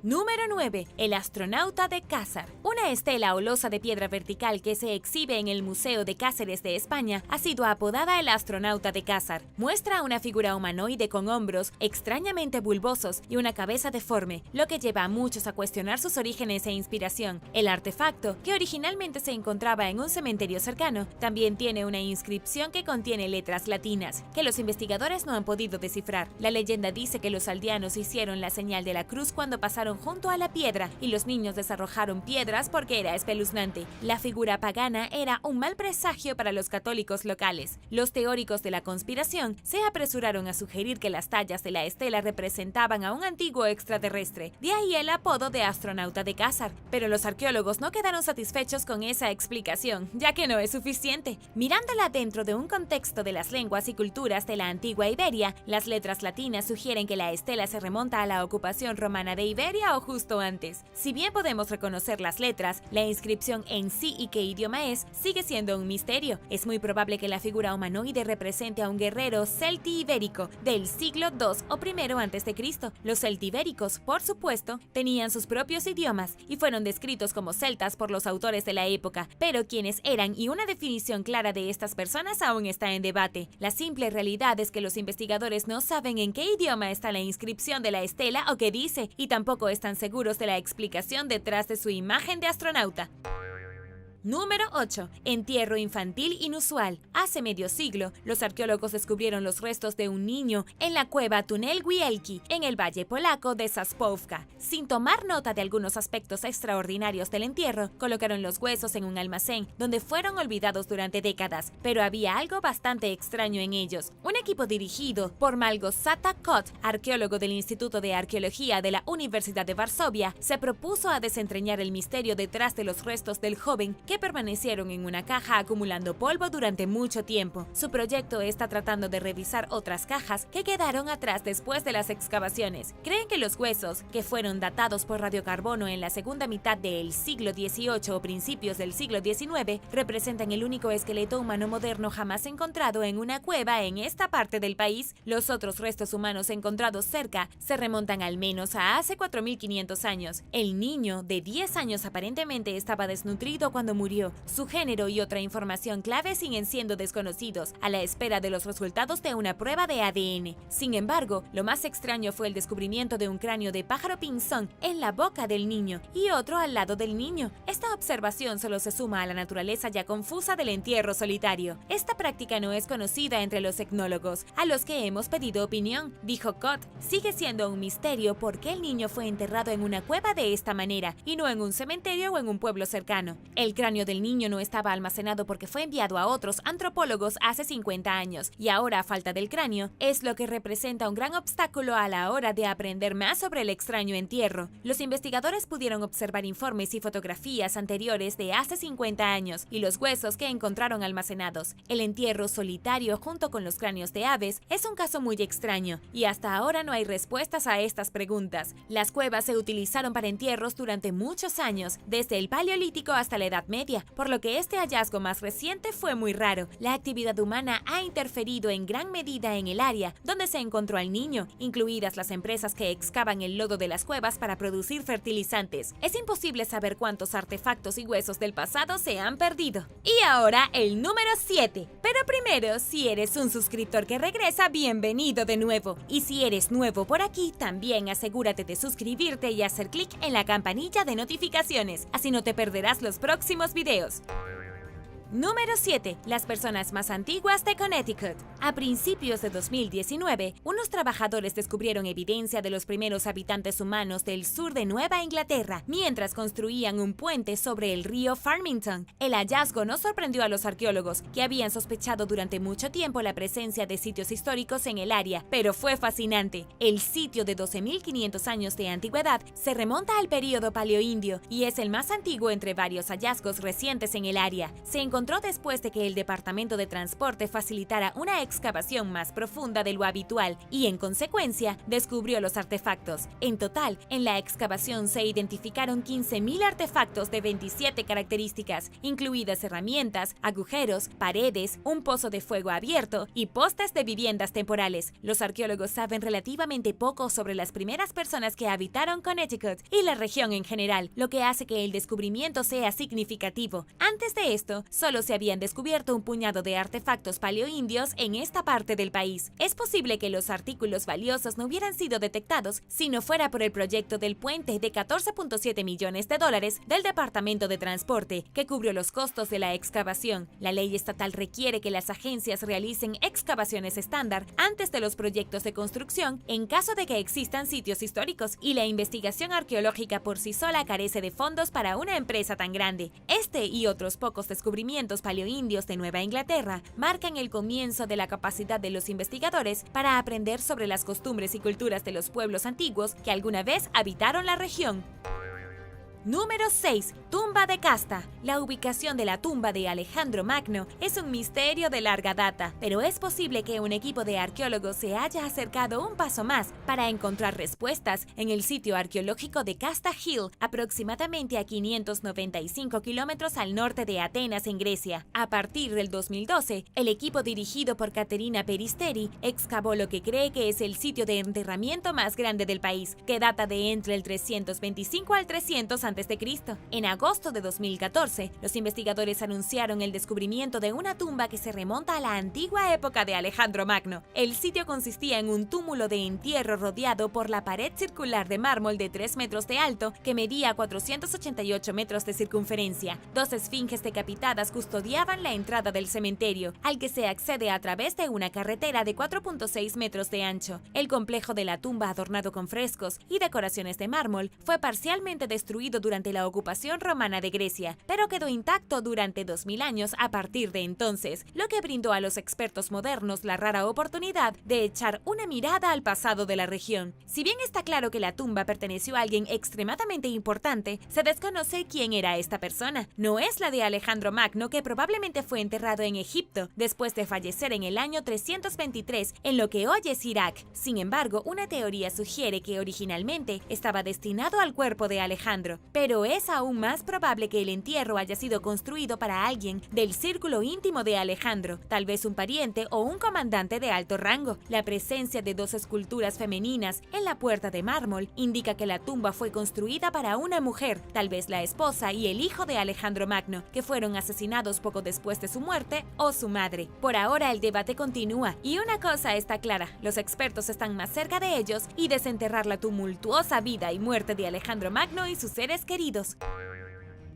Número 9. El astronauta de Cázar. Una estela o losa de piedra vertical que se exhibe en el Museo de Cáceres de España ha sido apodada el astronauta de Cázar. Muestra una figura humanoide con hombros extrañamente bulbosos y una cabeza deforme, lo que lleva a muchos a cuestionar sus orígenes e inspiración. El artefacto, que originalmente se encontraba en un cementerio cercano, también tiene una inscripción que contiene letras latinas, que los investigadores no han podido descifrar. La leyenda dice que los aldeanos hicieron la señal de la cruz cuando pasaron junto a la piedra y los niños desarrojaron piedras porque era espeluznante. La figura pagana era un mal presagio para los católicos locales. Los teóricos de la conspiración se apresuraron a sugerir que las tallas de la estela representaban a un antiguo extraterrestre, de ahí el apodo de astronauta de Cázar. Pero los arqueólogos no quedaron satisfechos con esa explicación, ya que no es suficiente. Mirándola dentro de un contexto de las lenguas y culturas de la antigua Iberia, las letras latinas sugieren que la estela se remonta a la ocupación romana de Iberia o justo antes. Si bien podemos reconocer las letras, la inscripción en sí y qué idioma es sigue siendo un misterio. Es muy probable que la figura humanoide represente a un guerrero celti-ibérico del siglo II o I a.C. Los celtibéricos, por supuesto, tenían sus propios idiomas y fueron descritos como celtas por los autores de la época, pero quiénes eran y una definición clara de estas personas aún está en debate. La simple realidad es que los investigadores no saben en qué idioma está la inscripción de la estela o qué dice, y tampoco están seguros de la explicación detrás de su imagen de astronauta. Número 8. Entierro infantil inusual. Hace medio siglo, los arqueólogos descubrieron los restos de un niño en la cueva Tunel Wielki, en el valle polaco de Sosłowka. Sin tomar nota de algunos aspectos extraordinarios del entierro, colocaron los huesos en un almacén, donde fueron olvidados durante décadas, pero había algo bastante extraño en ellos. Un equipo dirigido por Małgorzata Kot, arqueólogo del Instituto de Arqueología de la Universidad de Varsovia, se propuso a desentrañar el misterio detrás de los restos del joven que que permanecieron en una caja acumulando polvo durante mucho tiempo. Su proyecto está tratando de revisar otras cajas que quedaron atrás después de las excavaciones. Creen que los huesos, que fueron datados por radiocarbono en la segunda mitad del siglo XVIII o principios del siglo XIX, representan el único esqueleto humano moderno jamás encontrado en una cueva en esta parte del país. Los otros restos humanos encontrados cerca se remontan al menos a hace 4.500 años. El niño, de 10 años, aparentemente estaba desnutrido cuando murió. Su género y otra información clave siguen siendo desconocidos, a la espera de los resultados de una prueba de ADN. Sin embargo, lo más extraño fue el descubrimiento de un cráneo de pájaro pinzón en la boca del niño y otro al lado del niño. Esta observación solo se suma a la naturaleza ya confusa del entierro solitario. Esta práctica no es conocida entre los etnólogos, a los que hemos pedido opinión, dijo Cott. Sigue siendo un misterio por qué el niño fue enterrado en una cueva de esta manera y no en un cementerio o en un pueblo cercano. El cráneo del niño no estaba almacenado porque fue enviado a otros antropólogos hace 50 años y ahora, a falta del cráneo, es lo que representa un gran obstáculo a la hora de aprender más sobre el extraño entierro. Los investigadores pudieron observar informes y fotografías anteriores de hace 50 años y los huesos que encontraron almacenados. El entierro solitario junto con los cráneos de aves es un caso muy extraño y hasta ahora no hay respuestas a estas preguntas. Las cuevas se utilizaron para entierros durante muchos años, desde el Paleolítico hasta la Edad Media, por lo que este hallazgo más reciente fue muy raro. La actividad humana ha interferido en gran medida en el área donde se encontró al niño, incluidas las empresas que excavan el lodo de las cuevas para producir fertilizantes. Es imposible saber cuántos artefactos y huesos del pasado se han perdido. Y ahora el número 7. Pero primero, si eres un suscriptor que regresa, bienvenido de nuevo. Y si eres nuevo por aquí, también asegúrate de suscribirte y hacer clic en la campanilla de notificaciones, así no te perderás los próximos videos. Número 7. Las personas más antiguas de Connecticut. A principios de 2019, unos trabajadores descubrieron evidencia de los primeros habitantes humanos del sur de Nueva Inglaterra mientras construían un puente sobre el río Farmington. El hallazgo no sorprendió a los arqueólogos, que habían sospechado durante mucho tiempo la presencia de sitios históricos en el área, pero fue fascinante. El sitio, de 12.500 años de antigüedad, se remonta al período paleoindio y es el más antiguo entre varios hallazgos recientes en el área. Se encontró después de que el Departamento de Transporte facilitara una excavación más profunda de lo habitual y, en consecuencia, descubrió los artefactos. En total, en la excavación se identificaron 15.000 artefactos de 27 características, incluidas herramientas, agujeros, paredes, un pozo de fuego abierto y postes de viviendas temporales. Los arqueólogos saben relativamente poco sobre las primeras personas que habitaron Connecticut y la región en general, lo que hace que el descubrimiento sea significativo. Antes de esto, solo se habían descubierto un puñado de artefactos paleoindios en esta parte del país. Es posible que los artículos valiosos no hubieran sido detectados si no fuera por el proyecto del puente de $14.7 millones del Departamento de Transporte, que cubrió los costos de la excavación. La ley estatal requiere que las agencias realicen excavaciones estándar antes de los proyectos de construcción en caso de que existan sitios históricos, y la investigación arqueológica por sí sola carece de fondos para una empresa tan grande. Este y otros pocos descubrimientos paleoindios de Nueva Inglaterra marcan el comienzo de la capacidad de los investigadores para aprender sobre las costumbres y culturas de los pueblos antiguos que alguna vez habitaron la región. Número 6. Tumba de Casta. La ubicación de la tumba de Alejandro Magno es un misterio de larga data, pero es posible que un equipo de arqueólogos se haya acercado un paso más para encontrar respuestas en el sitio arqueológico de Casta Hill, aproximadamente a 595 kilómetros al norte de Atenas, en Grecia. A partir del 2012, el equipo dirigido por Caterina Peristeri excavó lo que cree que es el sitio de enterramiento más grande del país, que data de entre el 325 al 300 a.C. En agosto de 2014, los investigadores anunciaron el descubrimiento de una tumba que se remonta a la antigua época de Alejandro Magno. El sitio consistía en un túmulo de entierro rodeado por la pared circular de mármol de 3 metros de alto que medía 488 metros de circunferencia. 2 esfinges decapitadas custodiaban la entrada del cementerio, al que se accede a través de una carretera de 4.6 metros de ancho. El complejo de la tumba, adornado con frescos y decoraciones de mármol, fue parcialmente destruido durante la ocupación romana de Grecia, pero quedó intacto durante 2000 años a partir de entonces, lo que brindó a los expertos modernos la rara oportunidad de echar una mirada al pasado de la región. Si bien está claro que la tumba perteneció a alguien extremadamente importante, se desconoce quién era esta persona. No es la de Alejandro Magno, que probablemente fue enterrado en Egipto después de fallecer en el año 323 en lo que hoy es Irak. Sin embargo, una teoría sugiere que originalmente estaba destinado al cuerpo de Alejandro, pero es aún más probable que el entierro haya sido construido para alguien del círculo íntimo de Alejandro, tal vez un pariente o un comandante de alto rango. La presencia de dos esculturas femeninas en la puerta de mármol indica que la tumba fue construida para una mujer, tal vez la esposa y el hijo de Alejandro Magno, que fueron asesinados poco después de su muerte, o su madre. Por ahora el debate continúa, y una cosa está clara: los expertos están más cerca de ellos y desenterrar la tumultuosa vida y muerte de Alejandro Magno y sus seres queridos.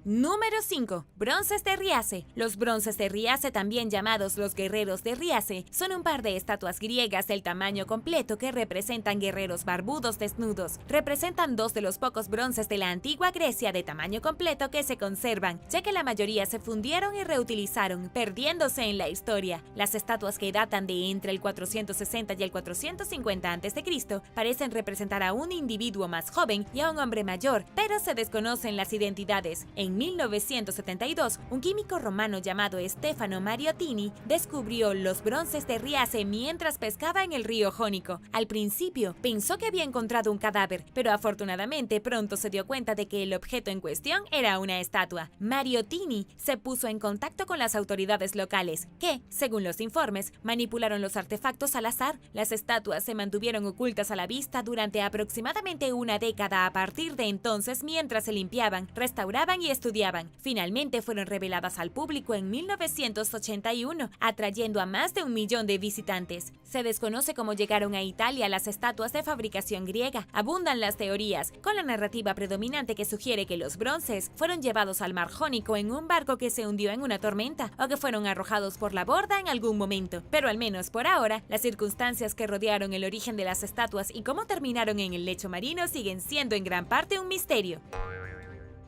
Número 5. Bronces de Riace. Los bronces de Riace, también llamados los guerreros de Riace, son un par de estatuas griegas del tamaño completo que representan guerreros barbudos desnudos. Representan dos de los pocos bronces de la antigua Grecia de tamaño completo que se conservan, ya que la mayoría se fundieron y reutilizaron, perdiéndose en la historia. Las estatuas, que datan de entre el 460 y el 450 a.C., parecen representar a un individuo más joven y a un hombre mayor, pero se desconocen las identidades. En 1972, un químico romano llamado Stefano Mariottini descubrió los bronces de Riace mientras pescaba en el río Jónico. Al principio, pensó que había encontrado un cadáver, pero afortunadamente pronto se dio cuenta de que el objeto en cuestión era una estatua. Mariottini se puso en contacto con las autoridades locales, que, según los informes, manipularon los artefactos al azar. Las estatuas se mantuvieron ocultas a la vista durante aproximadamente una década a partir de entonces, mientras se limpiaban, restauraban y estudiaban. Finalmente fueron reveladas al público en 1981, atrayendo a más de 1 millón de visitantes. Se desconoce cómo llegaron a Italia las estatuas de fabricación griega. Abundan las teorías, con la narrativa predominante que sugiere que los bronces fueron llevados al mar Jónico en un barco que se hundió en una tormenta, o que fueron arrojados por la borda en algún momento. Pero al menos por ahora, las circunstancias que rodearon el origen de las estatuas y cómo terminaron en el lecho marino siguen siendo en gran parte un misterio.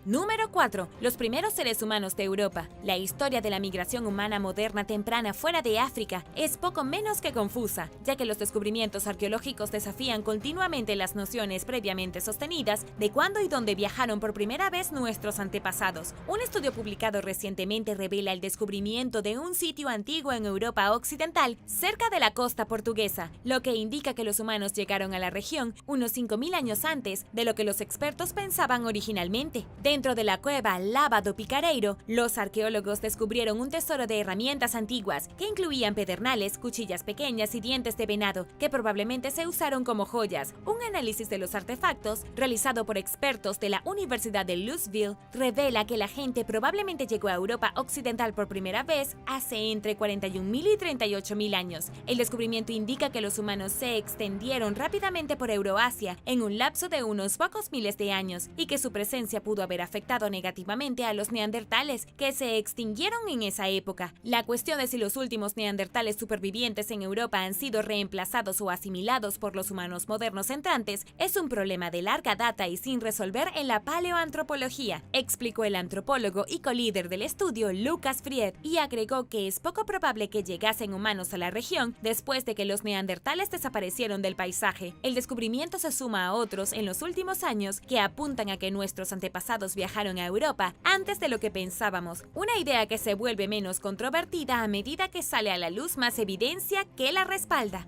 Número 4. Los primeros seres humanos de Europa. La historia de la migración humana moderna temprana fuera de África es poco menos que confusa, ya que los descubrimientos arqueológicos desafían continuamente las nociones previamente sostenidas de cuándo y dónde viajaron por primera vez nuestros antepasados. Un estudio publicado recientemente revela el descubrimiento de un sitio antiguo en Europa occidental, cerca de la costa portuguesa, lo que indica que los humanos llegaron a la región unos 5000 años antes de lo que los expertos pensaban originalmente. Dentro de la cueva Lava do Picareiro, los arqueólogos descubrieron un tesoro de herramientas antiguas que incluían pedernales, cuchillas pequeñas y dientes de venado, que probablemente se usaron como joyas. Un análisis de los artefactos, realizado por expertos de la Universidad de Louisville, revela que la gente probablemente llegó a Europa occidental por primera vez hace entre 41.000 y 38.000 años. El descubrimiento indica que los humanos se extendieron rápidamente por Euroasia en un lapso de unos pocos miles de años, y que su presencia pudo haber afectado negativamente a los neandertales, que se extinguieron en esa época. La cuestión de si los últimos neandertales supervivientes en Europa han sido reemplazados o asimilados por los humanos modernos entrantes es un problema de larga data y sin resolver en la paleoantropología, explicó el antropólogo y colíder del estudio Lucas Fried, y agregó que es poco probable que llegasen humanos a la región después de que los neandertales desaparecieron del paisaje. El descubrimiento se suma a otros en los últimos años que apuntan a que nuestros antepasados viajaron a Europa antes de lo que pensábamos, una idea que se vuelve menos controvertida a medida que sale a la luz más evidencia que la respalda.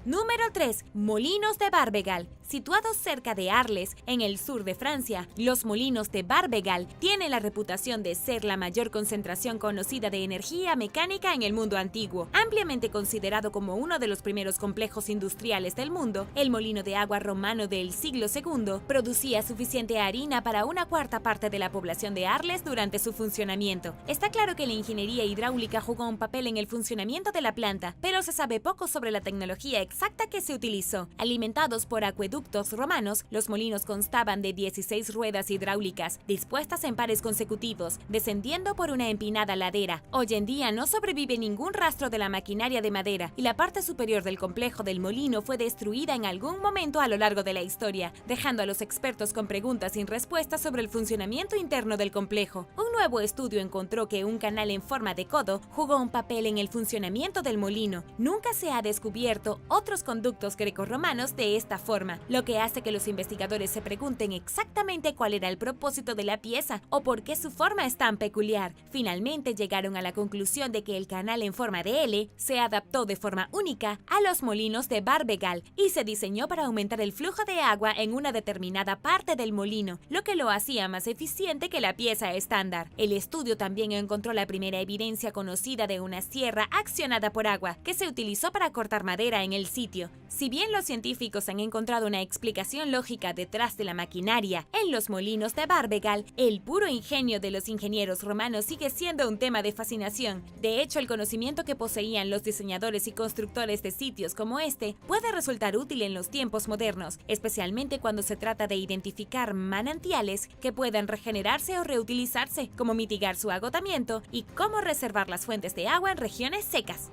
Número 3. Molinos de Barbegal. Situados cerca de Arles, en el sur de Francia, los molinos de Barbegal tienen la reputación de ser la mayor concentración conocida de energía mecánica en el mundo antiguo. Ampliamente considerado como uno de los primeros complejos industriales del mundo, el molino de agua romano del siglo II producía suficiente harina para 1/4 parte de la población de Arles durante su funcionamiento. Está claro que la ingeniería hidráulica jugó un papel en el funcionamiento de la planta, pero se sabe poco sobre la tecnología exacta que se utilizó. Alimentados por acueductos romanos, los molinos constaban de 16 ruedas hidráulicas dispuestas en pares consecutivos, descendiendo por una empinada ladera. Hoy en día no sobrevive ningún rastro de la maquinaria de madera y la parte superior del complejo del molino fue destruida en algún momento a lo largo de la historia, dejando a los expertos con preguntas sin respuestas sobre el funcionamiento interno del complejo. Un nuevo estudio encontró que un canal en forma de codo jugó un papel en el funcionamiento del molino. Nunca se ha descubierto otros conductos grecorromanos de esta forma, lo que hace que los investigadores se pregunten exactamente cuál era el propósito de la pieza o por qué su forma es tan peculiar. Finalmente llegaron a la conclusión de que el canal en forma de L se adaptó de forma única a los molinos de Barbegal y se diseñó para aumentar el flujo de agua en una determinada parte del molino, lo que lo hacía más eficiente que la pieza estándar. El estudio también encontró la primera evidencia conocida de una sierra accionada por agua, que se utilizó para cortar madera en el sitio. Si bien los científicos han encontrado una explicación lógica detrás de la maquinaria en los molinos de Barbegal, el puro ingenio de los ingenieros romanos sigue siendo un tema de fascinación. De hecho, el conocimiento que poseían los diseñadores y constructores de sitios como este puede resultar útil en los tiempos modernos, especialmente cuando se trata de identificar manantiales que puedan regenerarse o reutilizarse, cómo mitigar su agotamiento y cómo reservar las fuentes de agua en regiones secas.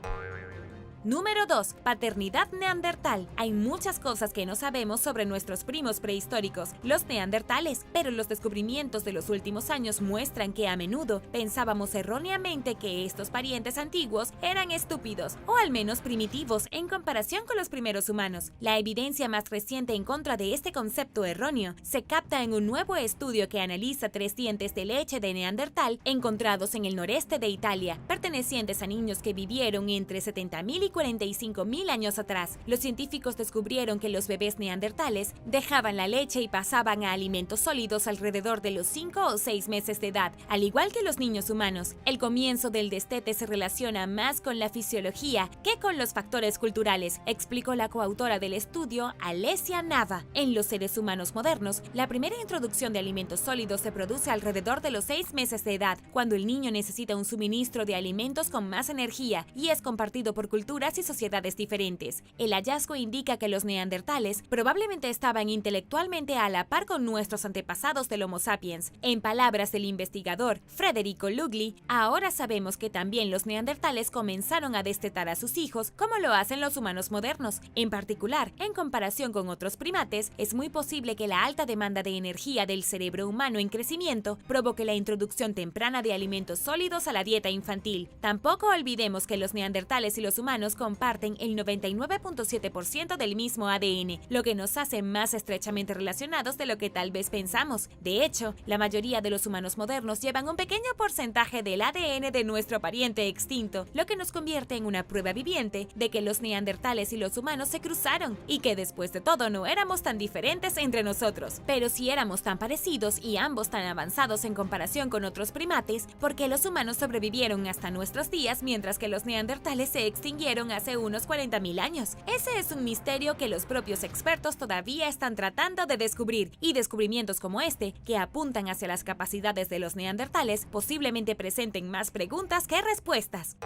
Número 2. Paternidad neandertal. Hay muchas cosas que no sabemos sobre nuestros primos prehistóricos, los neandertales, pero los descubrimientos de los últimos años muestran que a menudo pensábamos erróneamente que estos parientes antiguos eran estúpidos o al menos primitivos en comparación con los primeros humanos. La evidencia más reciente en contra de este concepto erróneo se capta en un nuevo estudio que analiza 3 dientes de leche de neandertal encontrados en el noreste de Italia, pertenecientes a niños que vivieron entre 70.000 y 45.000 años atrás. Los científicos descubrieron que los bebés neandertales dejaban la leche y pasaban a alimentos sólidos alrededor de los 5 o 6 meses de edad, al igual que los niños humanos. El comienzo del destete se relaciona más con la fisiología que con los factores culturales, explicó la coautora del estudio, Alessia Nava. En los seres humanos modernos, la primera introducción de alimentos sólidos se produce alrededor de los 6 meses de edad, cuando el niño necesita un suministro de alimentos con más energía y es compartido por culturas y sociedades diferentes. El hallazgo indica que los neandertales probablemente estaban intelectualmente a la par con nuestros antepasados del Homo sapiens. En palabras del investigador Federico Lugli, ahora sabemos que también los neandertales comenzaron a destetar a sus hijos como lo hacen los humanos modernos. En particular, en comparación con otros primates, es muy posible que la alta demanda de energía del cerebro humano en crecimiento provoque la introducción temprana de alimentos sólidos a la dieta infantil. Tampoco olvidemos que los neandertales y los humanos comparten el 99.7% del mismo ADN, lo que nos hace más estrechamente relacionados de lo que tal vez pensamos. De hecho, la mayoría de los humanos modernos llevan un pequeño porcentaje del ADN de nuestro pariente extinto, lo que nos convierte en una prueba viviente de que los neandertales y los humanos se cruzaron y que después de todo no éramos tan diferentes entre nosotros. Pero si éramos tan parecidos y ambos tan avanzados en comparación con otros primates, ¿por qué los humanos sobrevivieron hasta nuestros días mientras que los neandertales se extinguieron hace unos 40.000 años? Ese es un misterio que los propios expertos todavía están tratando de descubrir, y descubrimientos como este, que apuntan hacia las capacidades de los neandertales, posiblemente presenten más preguntas que respuestas.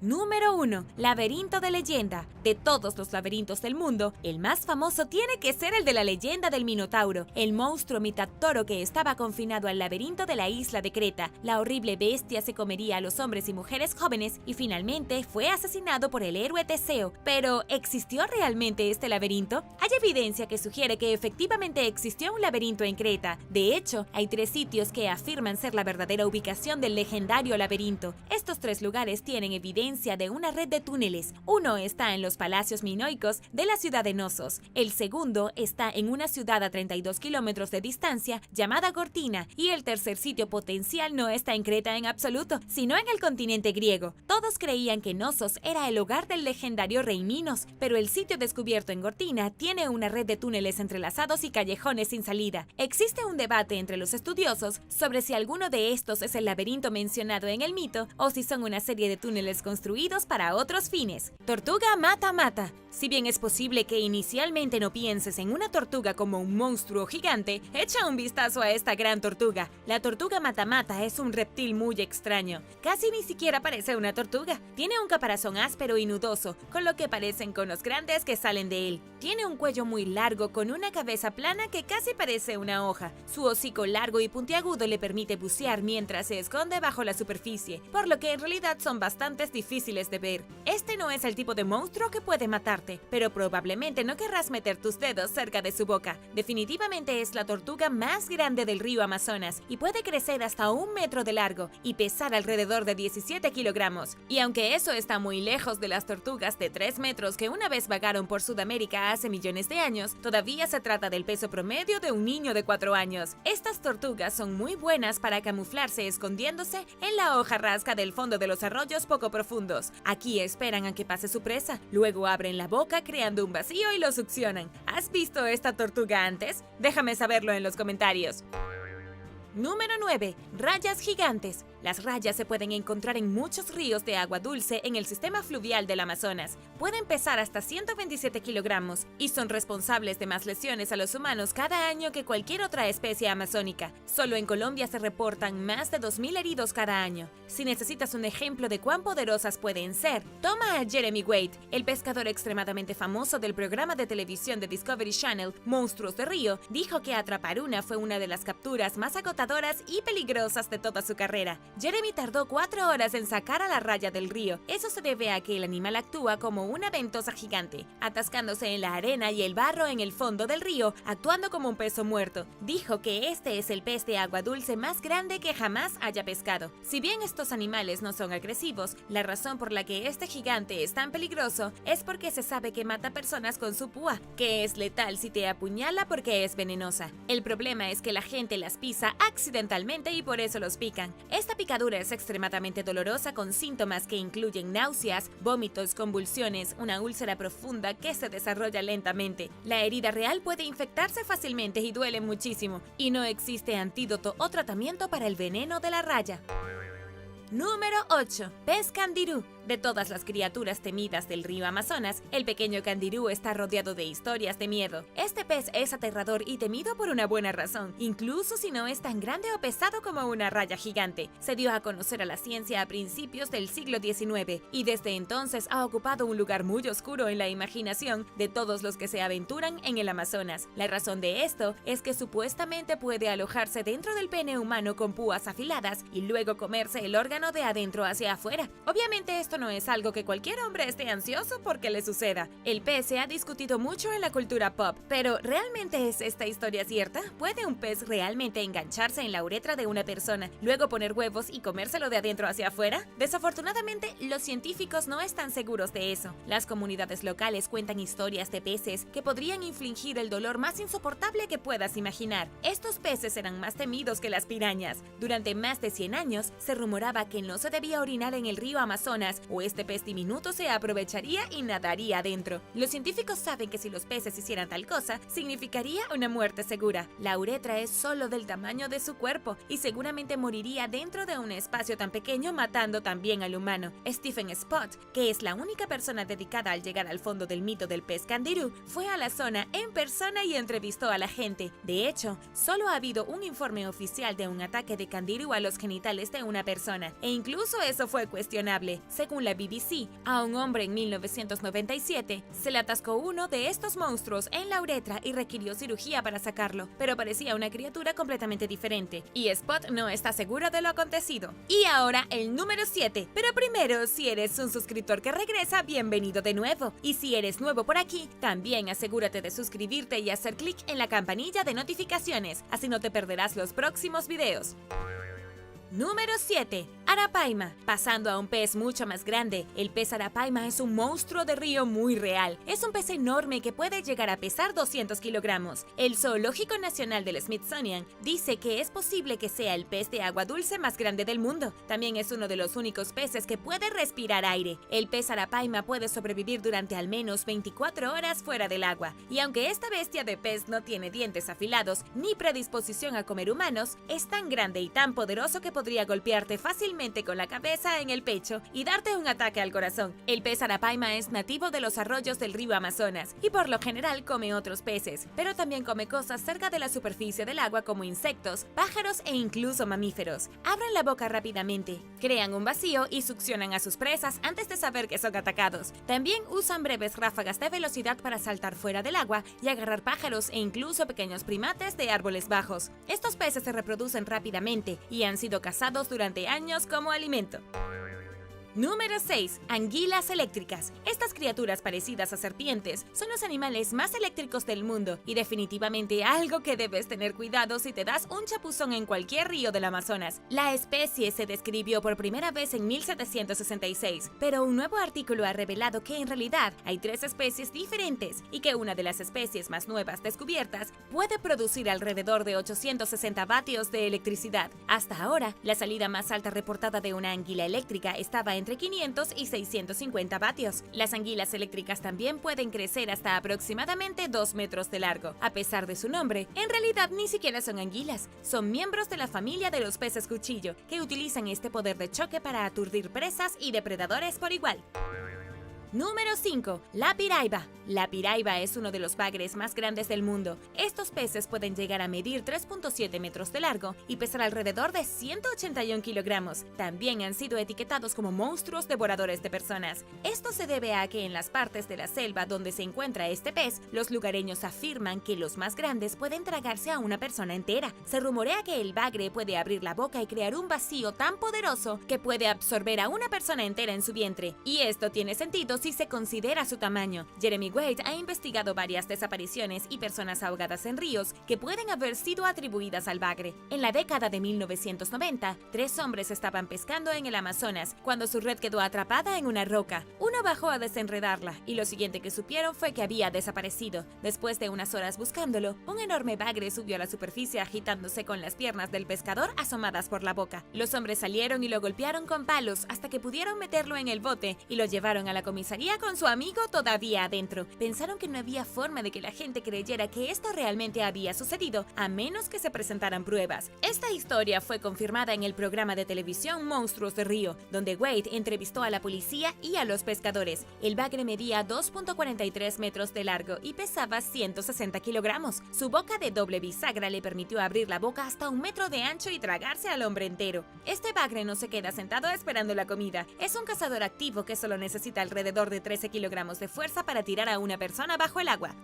Número 1. Laberinto de leyenda. De todos los laberintos del mundo, el más famoso tiene que ser el de la leyenda del Minotauro, el monstruo mitad toro que estaba confinado al laberinto de la isla de Creta. La horrible bestia se comería a los hombres y mujeres jóvenes y finalmente fue asesinado por el héroe Teseo. Pero, ¿existió realmente este laberinto? Hay evidencia que sugiere que efectivamente existió un laberinto en Creta. De hecho, hay 3 sitios que afirman ser la verdadera ubicación del legendario laberinto. Estos 3 lugares tienen evidencia de una red de túneles. Uno está en los palacios minoicos de la ciudad de Knossos. El segundo está en una ciudad a 32 kilómetros de distancia llamada Gortina. Y el tercer sitio potencial no está en Creta en absoluto, sino en el continente griego. Todos creían que Knossos era el hogar del legendario rey Minos, pero el sitio descubierto en Gortina tiene una red de túneles entrelazados y callejones sin salida. Existe un debate entre los estudiosos sobre si alguno de estos es el laberinto mencionado en el mito o si son una serie de túneles construidos construidos para otros fines. Tortuga mata-mata. Si bien es posible que inicialmente no pienses en una tortuga como un monstruo gigante, echa un vistazo a esta gran tortuga. La tortuga mata-mata es un reptil muy extraño. Casi ni siquiera parece una tortuga. Tiene un caparazón áspero y nudoso, con lo que parecen conos grandes que salen de él. Tiene un cuello muy largo con una cabeza plana que casi parece una hoja. Su hocico largo y puntiagudo le permite bucear mientras se esconde bajo la superficie, por lo que en realidad son bastante difíciles de ver. Este no es el tipo de monstruo que puede matarte, pero probablemente no querrás meter tus dedos cerca de su boca. Definitivamente es la tortuga más grande del río Amazonas y puede crecer hasta 1 metro de largo y pesar alrededor de 17 kilogramos. Y aunque eso está muy lejos de las tortugas de 3 metros que una vez vagaron por Sudamérica hace millones de años, todavía se trata del peso promedio de un niño de 4 años. Estas tortugas son muy buenas para camuflarse escondiéndose en la hoja rasca del fondo de los arroyos poco profundos. Aquí esperan a que pase su presa, luego abren la boca creando un vacío y lo succionan. ¿Has visto esta tortuga antes? Déjame saberlo en los comentarios. Número 9. Rayas gigantes. Las rayas se pueden encontrar en muchos ríos de agua dulce en el sistema fluvial del Amazonas. Pueden pesar hasta 127 kilogramos y son responsables de más lesiones a los humanos cada año que cualquier otra especie amazónica. Solo en Colombia se reportan más de 2.000 heridos cada año. Si necesitas un ejemplo de cuán poderosas pueden ser, toma a Jeremy Wade, el pescador extremadamente famoso del programa de televisión de Discovery Channel, Monstruos de Río, dijo que atrapar una fue una de las capturas más agotadoras y peligrosas de toda su carrera. Jeremy tardó 4 horas en sacar a la raya del río. Eso se debe a que el animal actúa como una ventosa gigante, atascándose en la arena y el barro en el fondo del río, actuando como un peso muerto. Dijo que este es el pez de agua dulce más grande que jamás haya pescado. Si bien estos animales no son agresivos, la razón por la que este gigante es tan peligroso es porque se sabe que mata personas con su púa, que es letal si te apuñala porque es venenosa. El problema es que la gente las pisa accidentalmente y por eso los pican. Esta picadura es extremadamente dolorosa con síntomas que incluyen náuseas, vómitos, convulsiones, una úlcera profunda que se desarrolla lentamente. La herida real puede infectarse fácilmente y duele muchísimo, y no existe antídoto o tratamiento para el veneno de la raya. Número 8. Pez candirú. De todas las criaturas temidas del río Amazonas, el pequeño candirú está rodeado de historias de miedo. Este pez es aterrador y temido por una buena razón, incluso si no es tan grande o pesado como una raya gigante. Se dio a conocer a la ciencia a principios del siglo XIX y desde entonces ha ocupado un lugar muy oscuro en la imaginación de todos los que se aventuran en el Amazonas. La razón de esto es que supuestamente puede alojarse dentro del pene humano con púas afiladas y luego comerse el órgano de adentro hacia afuera. Obviamente esto no es algo que cualquier hombre esté ansioso porque le suceda. El pez se ha discutido mucho en la cultura pop, pero ¿realmente es esta historia cierta? ¿Puede un pez realmente engancharse en la uretra de una persona, luego poner huevos y comérselo de adentro hacia afuera? Desafortunadamente, los científicos no están seguros de eso. Las comunidades locales cuentan historias de peces que podrían infligir el dolor más insoportable que puedas imaginar. Estos peces eran más temidos que las pirañas. Durante más de 100 años, se rumoraba que no se debía orinar en el río Amazonas o este pez diminuto se aprovecharía y nadaría adentro. Los científicos saben que si los peces hicieran tal cosa, significaría una muerte segura. La uretra es solo del tamaño de su cuerpo y seguramente moriría dentro de un espacio tan pequeño, matando también al humano. Stephen Spott, que es la única persona dedicada al llegar al fondo del mito del pez candirú, fue a la zona en persona y entrevistó a la gente. De hecho, solo ha habido un informe oficial de un ataque de candirú a los genitales de una persona, e incluso eso fue cuestionable. Según la BBC, a un hombre en 1997 se le atascó uno de estos monstruos en la uretra y requirió cirugía para sacarlo, pero parecía una criatura completamente diferente, y Spot no está seguro de lo acontecido. Y ahora el número 7, pero primero, si eres un suscriptor que regresa, bienvenido de nuevo, y si eres nuevo por aquí, también asegúrate de suscribirte y hacer clic en la campanilla de notificaciones, así no te perderás los próximos videos. Número 7. Arapaima. Pasando a un pez mucho más grande, el pez arapaima es un monstruo de río muy real. Es un pez enorme que puede llegar a pesar 200 kilogramos. El Zoológico Nacional del Smithsonian dice que es posible que sea el pez de agua dulce más grande del mundo. También es uno de los únicos peces que puede respirar aire. El pez arapaima puede sobrevivir durante al menos 24 horas fuera del agua. Y aunque esta bestia de pez no tiene dientes afilados ni predisposición a comer humanos, es tan grande y tan poderoso que podría podría golpearte fácilmente con la cabeza en el pecho y darte un ataque al corazón. El pez arapaima es nativo de los arroyos del río Amazonas y por lo general come otros peces, pero también come cosas cerca de la superficie del agua como insectos, pájaros e incluso mamíferos. Abren la boca rápidamente, crean un vacío y succionan a sus presas antes de saber que son atacados. También usan breves ráfagas de velocidad para saltar fuera del agua y agarrar pájaros e incluso pequeños primates de árboles bajos. Estos peces se reproducen rápidamente y han sido cazados durante años como alimento. Número 6. Anguilas eléctricas. Estas criaturas parecidas a serpientes son los animales más eléctricos del mundo y definitivamente algo que debes tener cuidado si te das un chapuzón en cualquier río del Amazonas. La especie se describió por primera vez en 1766, pero un nuevo artículo ha revelado que en realidad hay 3 especies diferentes y que una de las especies más nuevas descubiertas puede producir alrededor de 860 vatios de electricidad. Hasta ahora, la salida más alta reportada de una anguila eléctrica estaba entre 500 y 650 vatios. Las anguilas eléctricas también pueden crecer hasta aproximadamente 2 metros de largo. A pesar de su nombre, en realidad ni siquiera son anguilas. Son miembros de la familia de los peces cuchillo, que utilizan este poder de choque para aturdir presas y depredadores por igual. Número 5. La piraiba. La piraiba es uno de los bagres más grandes del mundo. Estos peces pueden llegar a medir 3.7 metros de largo y pesar alrededor de 181 kilogramos. También han sido etiquetados como monstruos devoradores de personas. Esto se debe a que en las partes de la selva donde se encuentra este pez, los lugareños afirman que los más grandes pueden tragarse a una persona entera. Se rumorea que el bagre puede abrir la boca y crear un vacío tan poderoso que puede absorber a una persona entera en su vientre. Y esto tiene sentido si se considera su tamaño. Jeremy Wade ha investigado varias desapariciones y personas ahogadas en ríos que pueden haber sido atribuidas al bagre. En la década de 1990, 3 hombres estaban pescando en el Amazonas cuando su red quedó atrapada en una roca. Uno bajó a desenredarla y lo siguiente que supieron fue que había desaparecido. Después de unas horas buscándolo, un enorme bagre subió a la superficie agitándose con las piernas del pescador asomadas por la boca. Los hombres salieron y lo golpearon con palos hasta que pudieron meterlo en el bote y lo llevaron a la comisaría con su amigo todavía adentro. Pensaron que no había forma de que la gente creyera que esto realmente había sucedido, a menos que se presentaran pruebas. Esta historia fue confirmada en el programa de televisión Monstruos de Río, donde Wade entrevistó a la policía y a los pescadores. El bagre medía 2.43 metros de largo y pesaba 160 kilogramos. Su boca de doble bisagra le permitió abrir la boca hasta 1 metro de ancho y tragarse al hombre entero. Este bagre no se queda sentado esperando la comida. Es un cazador activo que solo necesita alrededor de 13 kilogramos de fuerza para tirar a una persona bajo el agua.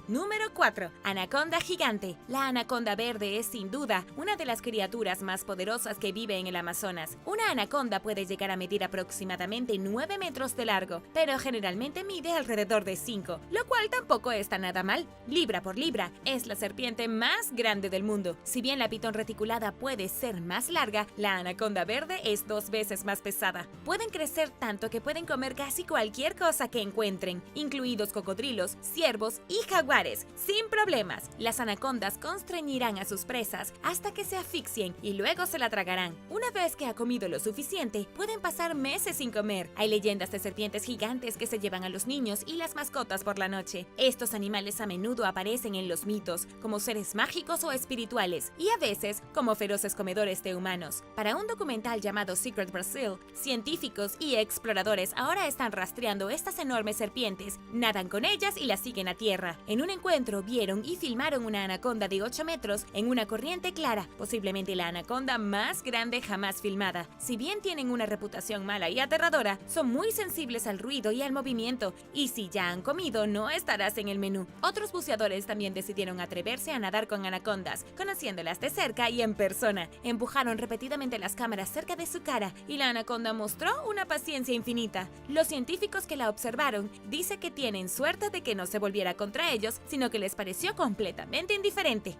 Número 4. Anaconda gigante. La anaconda verde es sin duda una de las criaturas más poderosas que vive en el Amazonas. Una anaconda puede llegar a medir aproximadamente 9 metros de largo, pero generalmente mide alrededor de 5, lo cual tampoco está nada mal. Libra por libra, es la serpiente más grande del mundo. Si bien la pitón reticulada puede ser más larga, la anaconda verde es 2 veces más pesada. Pueden crecer tanto que pueden comer casi cualquier cosa que encuentren, incluidos cocodrilos, ciervos y jaguares. Sin problemas, las anacondas constreñirán a sus presas hasta que se asfixien y luego se la tragarán. Una vez que ha comido lo suficiente, pueden pasar meses sin comer. Hay leyendas de serpientes gigantes que se llevan a los niños y las mascotas por la noche. Estos animales a menudo aparecen en los mitos como seres mágicos o espirituales y a veces como feroces comedores de humanos. Para un documental llamado Secret Brazil, científicos y exploradores ahora están rastreando estas enormes serpientes, nadan con ellas y las siguen a tierra. En un encuentro vieron y filmaron una anaconda de 8 metros en una corriente clara, posiblemente la anaconda más grande jamás filmada. Si bien tienen una reputación mala y aterradora, son muy sensibles al ruido y al movimiento, y si ya han comido, no estarás en el menú. Otros buceadores también decidieron atreverse a nadar con anacondas, conociéndolas de cerca y en persona. Empujaron repetidamente las cámaras cerca de su cara y la anaconda mostró una paciencia infinita. Los científicos que la observaron dicen que tienen suerte de que no se volviera contra ellos, sino que les pareció completamente indiferente.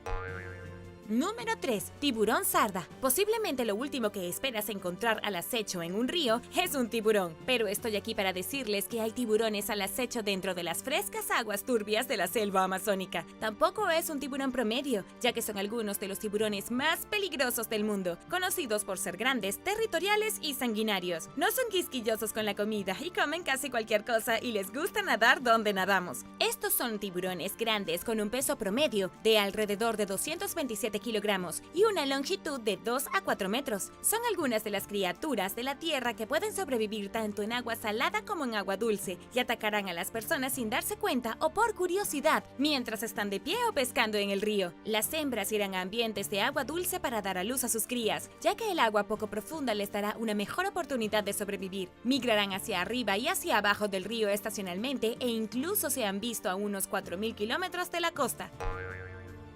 Número 3. Tiburón sarda. Posiblemente lo último que esperas encontrar al acecho en un río es un tiburón, pero estoy aquí para decirles que hay tiburones al acecho dentro de las frescas aguas turbias de la selva amazónica. Tampoco es un tiburón promedio, ya que son algunos de los tiburones más peligrosos del mundo, conocidos por ser grandes, territoriales y sanguinarios. No son quisquillosos con la comida y comen casi cualquier cosa y les gusta nadar donde nadamos. Estos son tiburones grandes con un peso promedio de alrededor de 227 7 kilogramos y una longitud de 2 a 4 metros. Son algunas de las criaturas de la tierra que pueden sobrevivir tanto en agua salada como en agua dulce y atacarán a las personas sin darse cuenta o por curiosidad mientras están de pie o pescando en el río. Las hembras irán a ambientes de agua dulce para dar a luz a sus crías, ya que el agua poco profunda les dará una mejor oportunidad de sobrevivir. Migrarán hacia arriba y hacia abajo del río estacionalmente e incluso se han visto a unos 4.000 kilómetros de la costa.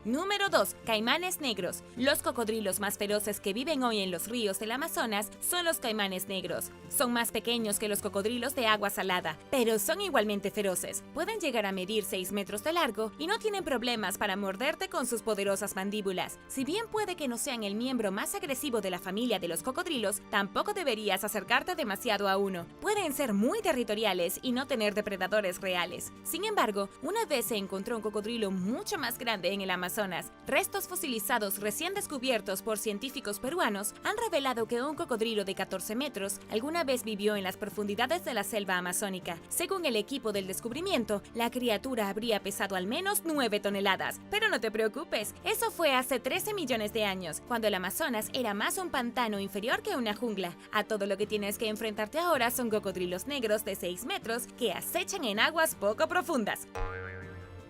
Número 2. Caimanes negros. Los cocodrilos más feroces que viven hoy en los ríos del Amazonas son los caimanes negros. Son más pequeños que los cocodrilos de agua salada, pero son igualmente feroces. Pueden llegar a medir 6 metros de largo y no tienen problemas para morderte con sus poderosas mandíbulas. Si bien puede que no sean el miembro más agresivo de la familia de los cocodrilos, tampoco deberías acercarte demasiado a uno. Pueden ser muy territoriales y no tener depredadores reales. Sin embargo, una vez se encontró un cocodrilo mucho más grande en el Amazonas. Restos fosilizados recién descubiertos por científicos peruanos han revelado que un cocodrilo de 14 metros alguna vez vivió en las profundidades de la selva amazónica. Según el equipo del descubrimiento, la criatura habría pesado al menos 9 toneladas. Pero no te preocupes, eso fue hace 13 millones de años, cuando el Amazonas era más un pantano inferior que una jungla. A todo lo que tienes que enfrentarte ahora son cocodrilos negros de 6 metros que acechan en aguas poco profundas.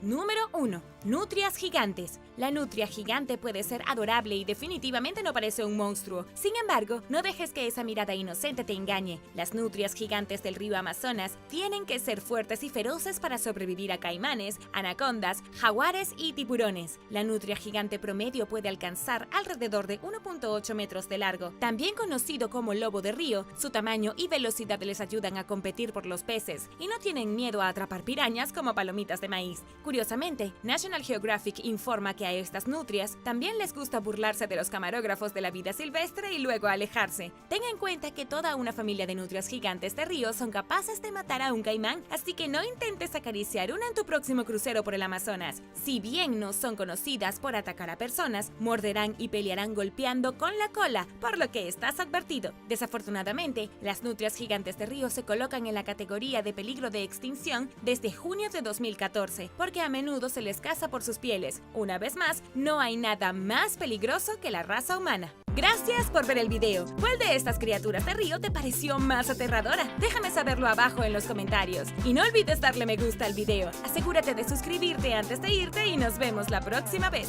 Número 1. Nutrias gigantes. La nutria gigante puede ser adorable y definitivamente no parece un monstruo. Sin embargo, no dejes que esa mirada inocente te engañe. Las nutrias gigantes del río Amazonas tienen que ser fuertes y feroces para sobrevivir a caimanes, anacondas, jaguares y tiburones. La nutria gigante promedio puede alcanzar alrededor de 1.8 metros de largo. También conocido como lobo de río, su tamaño y velocidad les ayudan a competir por los peces y no tienen miedo a atrapar pirañas como palomitas de maíz. Curiosamente, National Geographic informa que a estas nutrias también les gusta burlarse de los camarógrafos de la vida silvestre y luego alejarse. Ten en cuenta que toda una familia de nutrias gigantes de río son capaces de matar a un caimán, así que no intentes acariciar una en tu próximo crucero por el Amazonas. Si bien no son conocidas por atacar a personas, morderán y pelearán golpeando con la cola, por lo que estás advertido. Desafortunadamente, las nutrias gigantes de río se colocan en la categoría de peligro de extinción desde junio de 2014, porque a menudo se les caza por sus pieles. Una vez más, no hay nada más peligroso que la raza humana. Gracias por ver el video. ¿Cuál de estas criaturas de río te pareció más aterradora? Déjame saberlo abajo en los comentarios. Y no olvides darle me gusta al video. Asegúrate de suscribirte antes de irte y nos vemos la próxima vez.